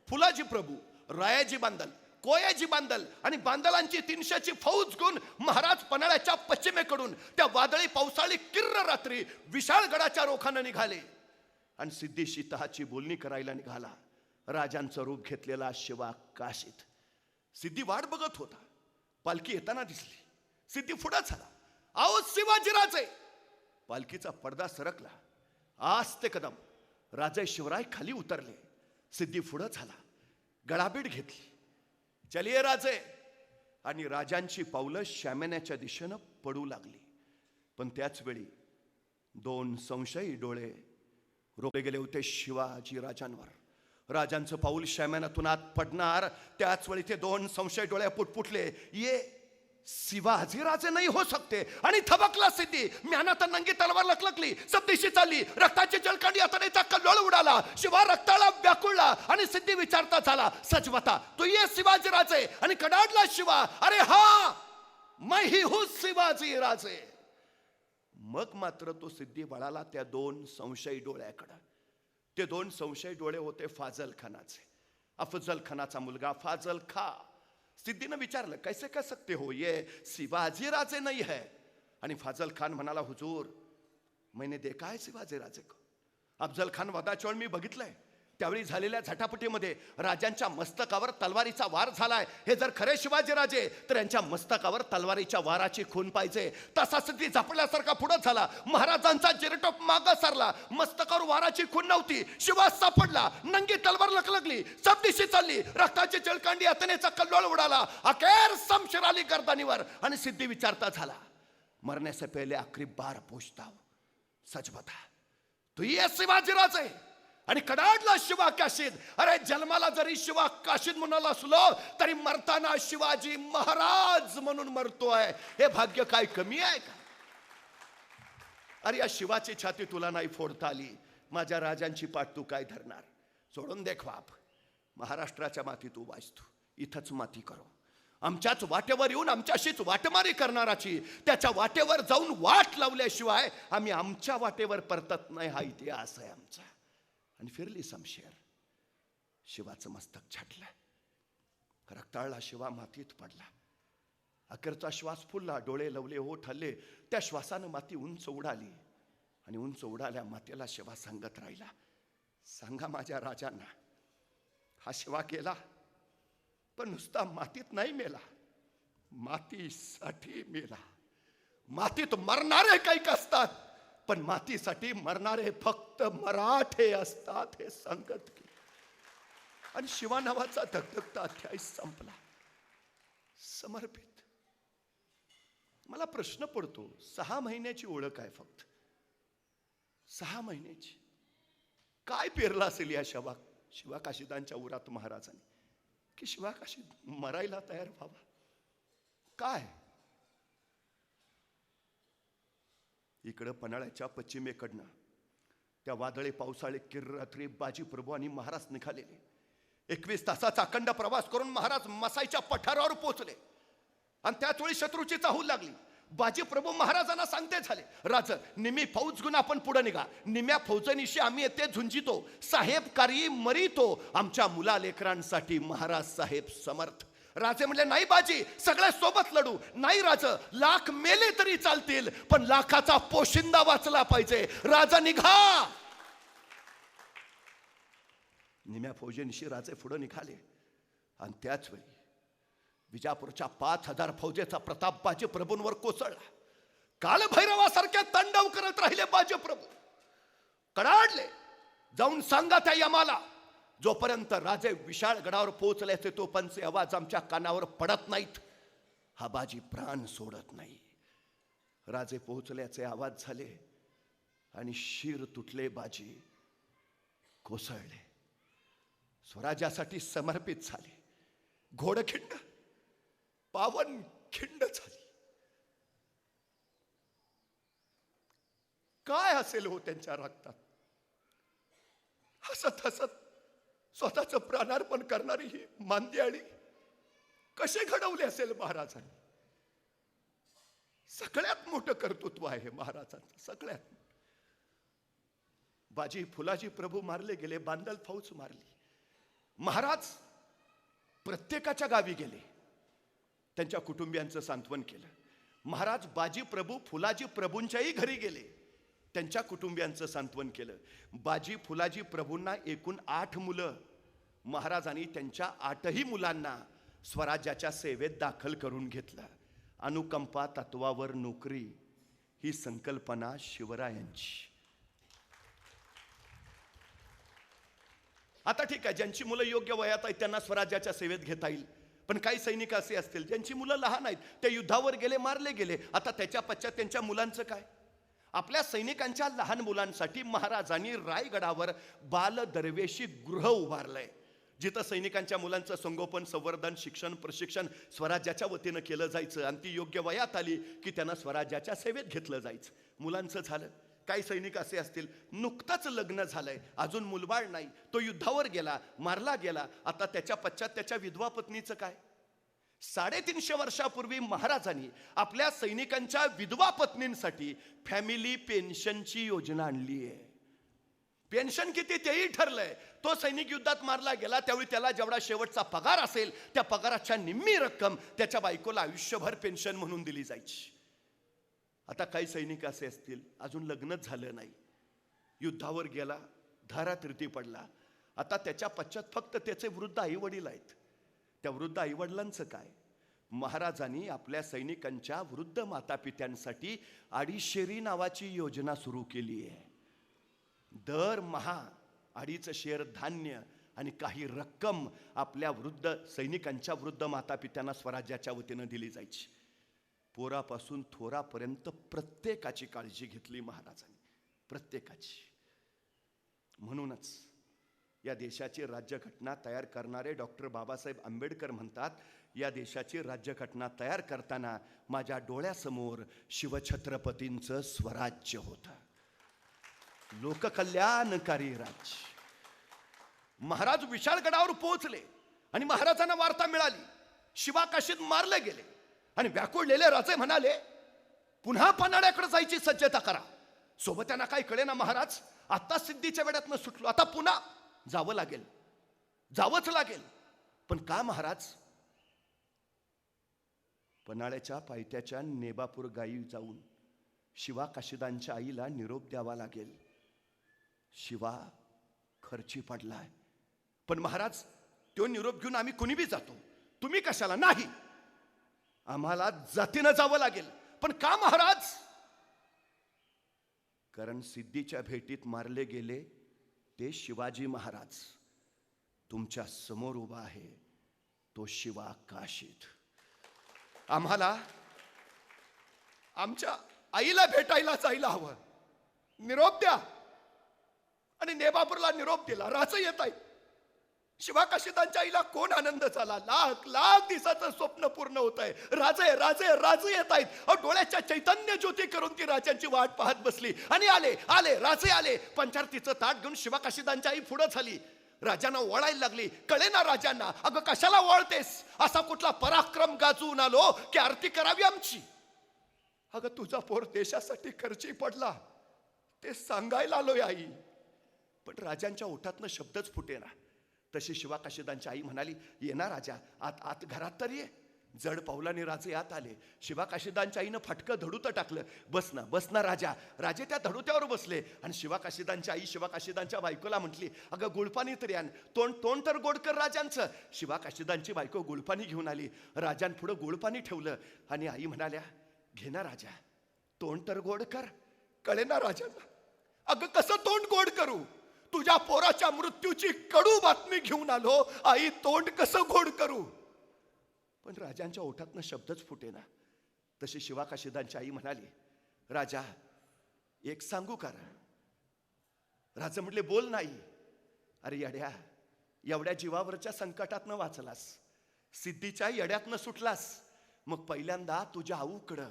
फुलाजी प्रभू, रायाजी बांदल, कोयाजी बांदल आणि बांदलांची 300ची फौज घेऊन महाराज पन्हाळ्याच्या पश्चिमेकडून त्या वादळी पावसाळी किर्र रात्री विशाळगडाच्या रोखानं निघाले. आणि सिद्धीशी तहाची बोलणी करायला निघाला. राजांचं रूप घेतलेला शिवा काशीत. सिद्धी वाट बघत होता. पालखी येताना दिसली. सिद्धी पुढे झाला. आओ शिवाजीराजे. पालखीचा पडदा सरकला. आस्ते कदम राजे शिवराय खाली उतरले. सिद्धी पुढे झाला. गळाभेट घेतली. चलिये राजे. आणि राजांची पावलं शामेण्याच्या दिशेनं पडू लागली. पण त्याच वेळी 2 संशयी डोळे रोखले गेले होते शिवाजी राजांवर. राजांचं पाऊल शाम्यानातून आत पडणार त्याच वेळी ते 2 संशय डोळे पुटपुटले. ये शिवाजी राजे नाही हो सकते. आणि थबकला सिद्धी. म्यानात नंगी तलवार लकलकली. सब दिशी चालली. रक्ताची जळकांडी हातानेचा कल्लोळ उडाला. शिवा रक्ताला व्याकुळला आणि सिद्धी विचारता झाला, सच बता तू ये शिवाजी राजे. आणि कडाडला शिवा, अरे हा मैं ही हूं शिवाजी राजे. मग मात्र तो सिद्धी वळाला त्या 2 संशयी डोळ्याकडे. ते 2 संशयी डोळे होते फाजल खानाचे. अफजल खानाचा मुलगा फाजल खा. सिद्धीने विचारलं, कैसे कह सकते हो, ये शिवाजी राजे नहीं है. आणि फाजल खान म्हणाला, हुजूर मैंने देखा है शिवाजी राजे को. अफजल खान वदाचोळ मी बघितलंय. त्यावेळी झालेल्या झटापटीमध्ये राजांच्या मस्तकावर तलवारीचा वार झालाय. हे जर खरे शिवाजीराजे तर यांच्या मस्तकावर तलवारीच्या वाराची खून पाहिजे. तसाच ती झापल्यासारखा पुढे झाला. महाराजांचा जिरटोप मागं सरला. मस्तकावर वाराची खून नव्हती. शिवा सापडला. नंगी तलवार लकलकली. सब दिशी चालली. रक्ताची चिळकांडी अतनेचा कल्लोळ उडाला. अखेर शमशेर आली गर्दनीवर आणि सिद्धी विचारता झाला. मरने से पहले आखिरी बार पूछता हूं, सच बता तू ये शिवाजीराजे? आणि कडाडला शिवा काशीद. अरे जन्माला जरी शिवा काशीद म्हणाला असलो तरी मरताना शिवाजी महाराज म्हणून मरतोय. हे भाग्य काय कमी आहे का? अरे या शिवाची छाती तुला नाही फोडता आली. माझ्या राजांची पाठ तू काय धरणार? सोडून दे ख्वाब. महाराष्ट्राच्या मातीत उभायस तू. इथंच माती करो. आमच्याच वाटेवर येऊन आमच्याशीच वाटमारी करणाराची त्याच्या वाटेवर जाऊन वाट लावल्याशिवाय आम्ही आमच्या वाटेवर परतत नाही. हा इतिहास आहे आमचा. आणि फिरली शमशेर. शिवाचं मस्तक छाटलं. रक्ताळला शिवा मातीत पडला. अखेरचा श्वास फुलला. डोळे लवले, ओठ हल्ले. त्या श्वासानं माती उंच उडाली आणि उंच उडाल्या मातेला शिवा सांगत राहिला, सांगा माझ्या राजांना, हा शिवा गेला पण नुसता मातीत नाही मेला, मातीसाठी मेला. मातीत मरणारे काही असतात पण मातीसाठी मरणारे फक्त मराठे असतात हे सांगत की. आणि शिवा नावाचा धगधगता अध्याय संपला. समर्पित. मला प्रश्न पडतो, 6 महिन्याची ओळख आहे फक्त. 6 महिन्याची काय पेरला असेल या शिवा काशीदांच्या उरात महाराजांनी की शिवा काशीद मरायला तयार व्हावा? काय? इकडं पन्हाळ्याच्या पश्चिमेकडनं त्या वादळे पावसाळे किर्रात्री बाजी प्रभू आणि महाराज निघालेले. 21 तासाचा अखंड प्रवास करून महाराज मसाईच्या पठारावर पोहोचले आणि त्याच वेळी शत्रूची चाहूल लागली. बाजी प्रभू महाराजांना सांगते झाले, राज निमी फौज घेऊन आपण पुढे निघा. निम्या फौजनिशी आम्ही येथे झुंजितो. साहेब कारी मरितो. आमच्या मुला लेकरांसाठी महाराज साहेब समर्थ. राजे म्हणले, नाही बाजी, सगळे सोबत लढू. नाही राज, लाख मेले तरी चालतील पण लाखाचा पोशिंदा वाचला पाहिजे. राजा निघा. निम्या फौजेनिशी राजे पुढे निघाले आणि त्याच वेळी विजापूरच्या 5000 फौजेचा प्रताप बाजी प्रभूंवर कोसळला. कालभैरवासारखे तांडव करत राहिले बाजी प्रभू. कडाडले, जाऊन सांगा त्या यमाला, जोपर्यंत राजे विशाळ गडावर पोहोचल्याचे तोपर्यंत आवाज आमच्या कानावर पडत नाहीत, हा बाजी प्राण सोडत नाही. राजे पोहोचल्याचे आवाज झाले आणि शिर तुटले. बाजी कोसळले. स्वराज्यासाठी समर्पित झाले. घोडखिंड पावन खिंड झाली. काय असेल हो त्यांच्या रक्तात? हसत हसत स्वतःचं प्राणार्पण करणारी ही मांदियाळी कसे घडवले असेल महाराजांनी? सगळ्यात मोठं कर्तृत्व आहे महाराजांचं, सगळ्यात. बाजी फुलाजी प्रभू मारले गेले, बांदल फौज मारली. महाराज प्रत्येकाच्या गावी गेले, त्यांच्या कुटुंबियांचं सांत्वन केलं. महाराज बाजी प्रभू फुलाजी प्रभूंच्याही घरी गेले, त्यांच्या कुटुंबियांचं सांत्वन केलं. बाजी फुलाजी प्रभूंना एकूण 8 मुलं. महाराजांनी त्यांच्या 8ही मुलांना स्वराज्याच्या सेवेत दाखल करून घेतलं. अनुकंपा तत्वावर नोकरी ही संकल्पना शिवरायांची. आता ठीक आहे, ज्यांची मुलं योग्य वयात आहेत त्यांना स्वराज्याच्या सेवेत घेता येईल. पण काही सैनिक असे असतील ज्यांची मुलं लहान आहेत, ते युद्धावर गेले, मारले गेले. आता त्याच्या पश्चात त्यांच्या मुलांचं काय? आपल्या सैनिकांच्या लहान मुलांसाठी महाराजांनी रायगडावर बाल दरवेशी गृह उभारलंय, जिथं सैनिकांच्या मुलांचं संगोपन, संवर्धन, शिक्षण, प्रशिक्षण स्वराज्याच्या वतीनं केलं जायचं. आणि ती योग्य वयात आली की त्यांना स्वराज्याच्या सेवेत घेतलं जायचं. मुलांचं झालं. काही सैनिक असे असतील नुकतंच लग्न झालंय, अजून मुलबाळ नाही, तो युद्धावर गेला, मारला गेला. आता त्याच्या पश्चात त्याच्या विधवा पत्नीचं काय? 350 वर्षापूर्वी महाराजांनी आपल्या सैनिकांच्या विधवा पत्नींसाठी फॅमिली पेन्शनची योजना आणली आहे. पेन्शन किती तेही ठरलंय. तो सैनिक युद्धात मारला गेला त्यावेळी त्याला जेवढा शेवटचा पगार असेल त्या पगाराच्या निम्मी रक्कम त्याच्या बायकोला आयुष्यभर पेन्शन म्हणून दिली जायची. आता काही सैनिक असे असतील अजून लग्नच झालं नाही, युद्धावर गेला, धारातीर्थी पडला, आता त्याच्या पश्चात फक्त त्याचे वृद्ध आईवडील आहेत. त्या वृद्ध आईवडिलांचं काय? महाराजांनी आपल्या सैनिकांच्या वृद्ध मातापित्यांसाठी अडीशेरी नावाची योजना सुरू केली आहे. दरमहा 2.5 शेर धान्य आणि काही रक्कम आपल्या वृद्ध सैनिकांच्या वृद्ध मातापित्यांना स्वराज्याच्या वतीनं दिली जायची. पोरापासून थोरापर्यंत प्रत्येकाची काळजी घेतली महाराजांनी, प्रत्येकाची. म्हणूनच या देशाची राज्यघटना तयार करणारे डॉक्टर बाबासाहेब आंबेडकर म्हणतात, या देशाची राज्यघटना तयार करताना माझ्या डोळ्यासमोर शिवछत्रपतींचं स्वराज्य होतं, लोककल्याणकारी राज्य. महाराज विशाळगडावर पोहोचले आणि महाराजांना वार्ता मिळाली, शिवाकाशीत मारले गेले. आणि व्याकुळलेले राजे म्हणाले, पुन्हा पन्हाळ्याकडे जायची सज्जता करा. सोबत्यांना काही कळे ना, महाराज आता सिद्धीच्या वेड्यातनं सुटलो, आता पुन्हा जावं लागेल, जावंच लागेल. पण का महाराज? पन्हाळ्याच्या पायथ्याच्या नेबापूर गायी जाऊन शिवा काशीदांच्या आईला निरोप द्यावा लागेल. शिवा खर्ची पडलाय. पण महाराज तो निरोप घेऊन आम्ही कुणी बी जातो, तुम्ही कशाला? नाही, आम्हाला जातीनं जावं लागेल. पण का महाराज? कारण सिद्धीच्या भेटीत मारले गेले ते शिवाजी महाराज तुमच्या समोर उभा आहे, तो शिवा काशीत. आम्हाला आमच्या आईला भेटायला जायला हवं, निरोप द्या. आणि नेबापूरला निरोप दिला, राजे येत आहे. शिवा काशीदांच्या आईला कोण आनंद झाला. लाख लाख दिवसाचं स्वप्न पूर्ण होत आहे. राजे राजे राजे येत आहेत. डोळ्याच्या चैतन्य ज्योती करून ती राजांची वाट पाहत बसली. आणि आले आले राजे आले. पंचारतीचं ताट घेऊन शिवा काशीदांच्या आई पुढे झाली. राजांना वळायला लागली. कळे ना राजांना, अगं कशाला वळतेस? असा कुठला पराक्रम गाजवून आलो की आरती करावी आमची? अगं तुझा पोर देशासाठी खर्ची पडला ते सांगायला आलोय आई. पण राजांच्या ओठातनं शब्दच फुटेना. तशी शिवा काशीदांची आई म्हणाली, ये ना राजा, आत आत घरात तर ये. जड पावलाने राजे आत आले. शिवा काशीदांच्या आईनं फटकं धडूत टाकलं. बस ना राजा. राजे त्या धडुत्यावर बसले. आणि शिवा काशीदांच्या आई शिवा काशीदांच्या बायकोला म्हटली, अगं गुळपाणी तरी आण, तोंड तर गोड कर राजांचं. शिवा काशीदांची बायको गुळपाणी घेऊन आली. राजांपुढं गुळपाणी ठेवलं. आणि आई म्हणाल्या, घे ना राजा, तोंड तर गोड कर. कळे ना राजांना, अगं कसं तोंड गोड करू? तुझ्या पोराच्या मृत्यूची कडू बातमी घेऊन आलो, आई तोंड कसं गोड करू? पण राजांच्या ओठातनं शब्दच फुटेना. तशी शिवा काशीदांची आई म्हणाली, राजा एक सांगू का? राजा म्हटले, बोल. नाही. अरे येड्या, एवढ्या जीवावरच्या संकटातनं वाचलास, सिद्धीच्या येड्यातनं सुटलास, मग पहिल्यांदा तुझ्या आऊकडं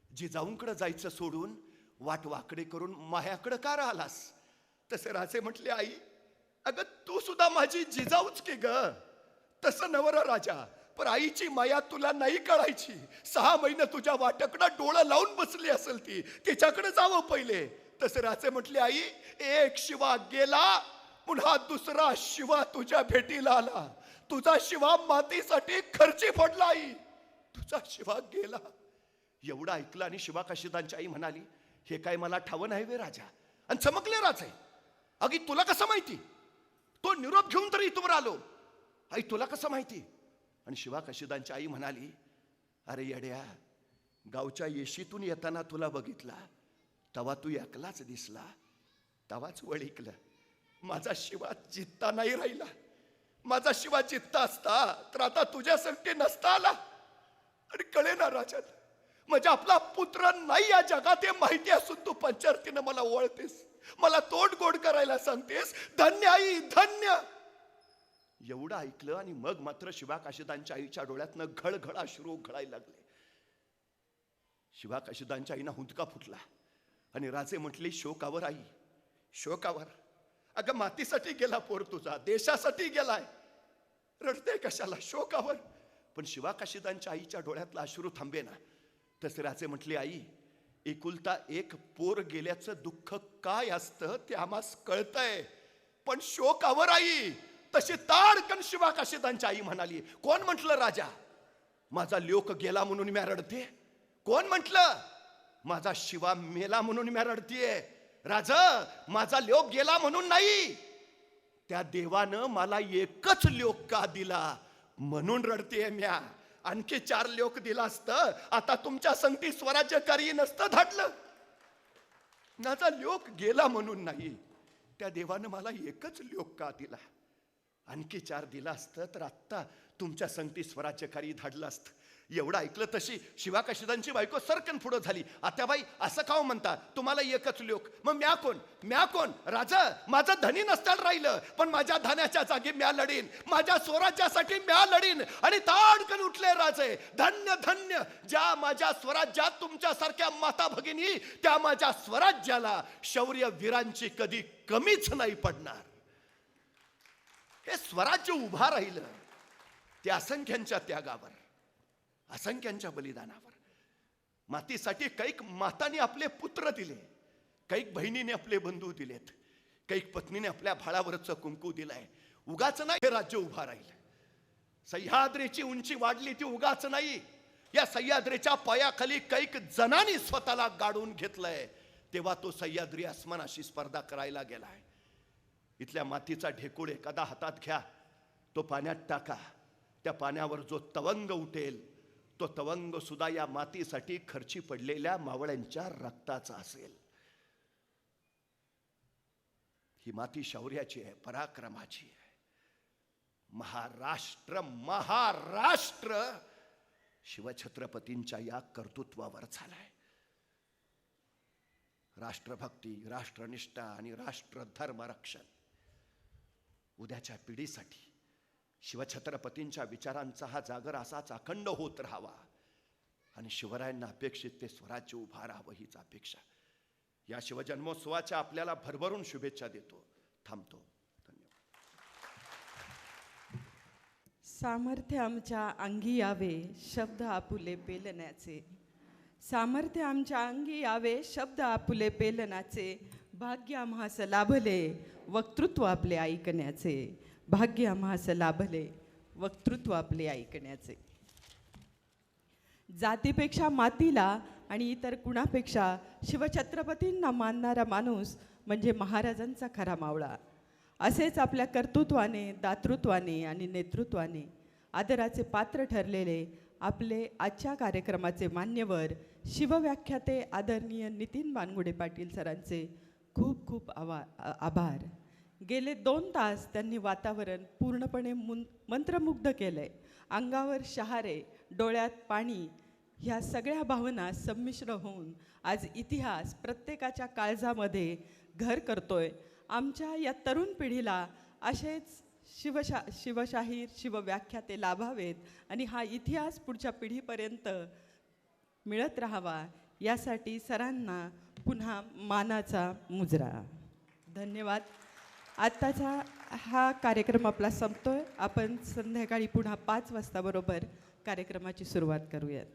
जिजाऊंकडं जायचं सोडून वाट वाकडे करून मायाकडं का राहिलास? तसे राजे म्हटले, आई अगं तू सुद्धा माझी जिजाऊच की ग. तसं नवरा राजा, पण आईची माया तुला नाही कळायची. 6 महिने तुझ्या वाटकडं डोळं लावून बसली असेल ती, तिच्याकडे जावं पहिले. तसे राजे म्हटले, आई एक शिवा गेला, पुन्हा दुसरा शिवा तुझ्या भेटीला आला. तुझा शिवा मातीसाठी खर्ची पडला. आई तुझा शिवा गेला. एवढं ऐकलं आणि शिवा काशीदांची आई म्हणाली, हे काय मला ठावं नाही वे राजा. आणि चमकले राजे, अगी तुला कसं माहिती? तो निरोप घेऊन तरी इथवर आलो. आई तुला कसं माहिती? आणि शिवा काशीदांची आई म्हणाली, अरे येड्या, गावच्या येशीतून येताना तुला बघितला, तवा तू एकलाच दिसला, तवाच वळिकलं. माझा शिवा जित्ता नाही राहिला. माझा शिवा जित्ता असता तर आता तुझ्यासाठी नसता आला. आणि कळे ना राजा, म्हणजे आपला पुत्र नाही या जगात हे माहिती असून तू पंचारतीनं मला ओळतेस, मला तोंड गोड करायला सांगतेस. धन्य आई धन्य. एवढं ऐकलं आणि मग मात्र शिवा काशीदांच्या आईच्या डोळ्यातनं घळघळ अश्रू गळायला लागले. शिवा काशीदांच्या आईना हुंदका फुटला. आणि राजे म्हटले, शोकावर आई, शोकावर. अगं मातीसाठी गेला पोर तुझा, देशासाठी गेलाय, रडते कशाला? शोकावर. पण शिवा काशीदांच्या आईच्या डोळ्यातला अश्रू थांबेना. तसे राजे म्हटले, आई एकुलता एक पोर गेल्याचं दुःख काय असतं ते आम्हास कळतंय, पण शोकावर आई. तशी ताडकन शिवा काशीदांची आई म्हणाली, कोण म्हटलं राजा माझा लोक गेला म्हणून मी रडते? कोण म्हटलं माझा शिवा मेला म्हणून मी रडतीये? राजा माझा लोक गेला म्हणून नाही, त्या देवानं मला एकच लोक का दिला म्हणून रडतेय म्या. आणखी 4 लोक दिला असतं आता तुमच्या संगती स्वराज्यकारी नसतं धाडलं. माझा लोक गेला म्हणून नाही, त्या देवानं मला एकच लोक का दिला. आणखी 4 दिला असतं तर आत्ता तुमच्या संगती स्वराज्यकारी धाडलं असतं. एवढं ऐकलं तशी शिवाकाशीदांची बायको सरकन पुढं झाली. आत्याबाई असं का म्हणता, तुम्हाला एकच लोक, मग म्या कोण राजा? माझं धनी नसताना राहिलं, पण माझ्या धनाच्या जागी म्या लढीन, माझ्या स्वराज्यासाठी म्या लढीन. आणि ताडकन उठले राजे, धन्य धन्य ज्या माझ्या स्वराज्यात तुमच्यासारख्या माता भगिनी, त्या माझ्या स्वराज्याला शौर्य वीरांची कधी कमीच नाही पडणार. हे स्वराज्य उभा राहिलं ते असंख्यांच्या त्यागावर, असंख्यांच्या बलिदानावर. मातीसाठी कैक माताने आपले पुत्र दिले, कैक बहिणीने आपले बंधू दिलेत, कैक पत्नीने आपल्या भाळावरचं कुंकू दिलंय. उगाच नाही हे राज्य उभा राहिलं. सह्याद्रीची उंची वाढली ती उगाच नाही. या सह्याद्रीच्या पायाखाली कैक जणांनी स्वतःला गाडून घेतलंय, तेव्हा तो सह्याद्री आसमानाशी स्पर्धा करायला गेलाय. इथल्या मातीचा ढेकूळ एखादा हातात घ्या, तो पाण्यात टाका, त्या पाण्यावर जो तवंग उठेल तो तवंग सुद्धा या मातीसाठी खर्ची पडलेल्या मावळ्यांच्या रक्ताचा असेल. ही माती शौर्याची आहे, पराक्रमाची आहे. महाराष्ट्र शिवछत्रपतींच्या या कर्तृत्वावर झालाय. राष्ट्रभक्ती, राष्ट्रनिष्ठा आणि राष्ट्रधर्म रक्षण उद्याच्या पिढीसाठी शिवछत्रपतींच्या विचारांचा हा जागर असाच अखंड होत राहावा आणि शिवरायांना अपेक्षित ते स्वराज्य उभा राहावं हीच अपेक्षा. या शिवजन्मोत्सवाच्या आपल्याला भरभरून शुभेच्छा देतो. थांबतो. धन्यवाद. सामर्थ्य आमच्या अंगी यावे शब्द आपुले पेलण्याचे, सामर्थ्य आमच्या अंगी यावे शब्द आपुले पेलण्याचे, भाग्य आम्हास लाभले वक्तृत्व आपले ऐकण्याचे, भाग्य आम्हास लाभले वक्तृत्व आपले ऐकण्याचे. जातीपेक्षा मातीला आणि इतर कुणापेक्षा शिवछत्रपतींना मानणारा माणूस म्हणजे महाराजांचा खरा मावळा. असेच आपल्या कर्तृत्वाने, दातृत्वाने आणि नेतृत्वाने आदराचे पात्र ठरलेले आपले आजच्या कार्यक्रमाचे मान्यवर शिवव्याख्याते आदरणीय नितीन बानगुडे पाटील सरांचे खूप खूप आभार. गेले 2 तास त्यांनी वातावरण पूर्णपणे मंत्रमुग्ध केलंय. अंगावर शहारे, डोळ्यात पाणी, ह्या सगळ्या भावना संमिश्र होऊन आज इतिहास प्रत्येकाच्या काळजामध्ये घर करतोय. आमच्या या तरुण पिढीला असेच शिवशाहीर, शिवव्याख्याते लाभावेत आणि हा इतिहास पुढच्या पिढीपर्यंत मिळत राहावा, यासाठी सरांना पुन्हा मानाचा मुजरा. धन्यवाद. आत्ताचा हा कार्यक्रम आपला संपतोय. आपण संध्याकाळी पुन्हा 5 वाजता बरोबर कार्यक्रमाची सुरुवात करूयात.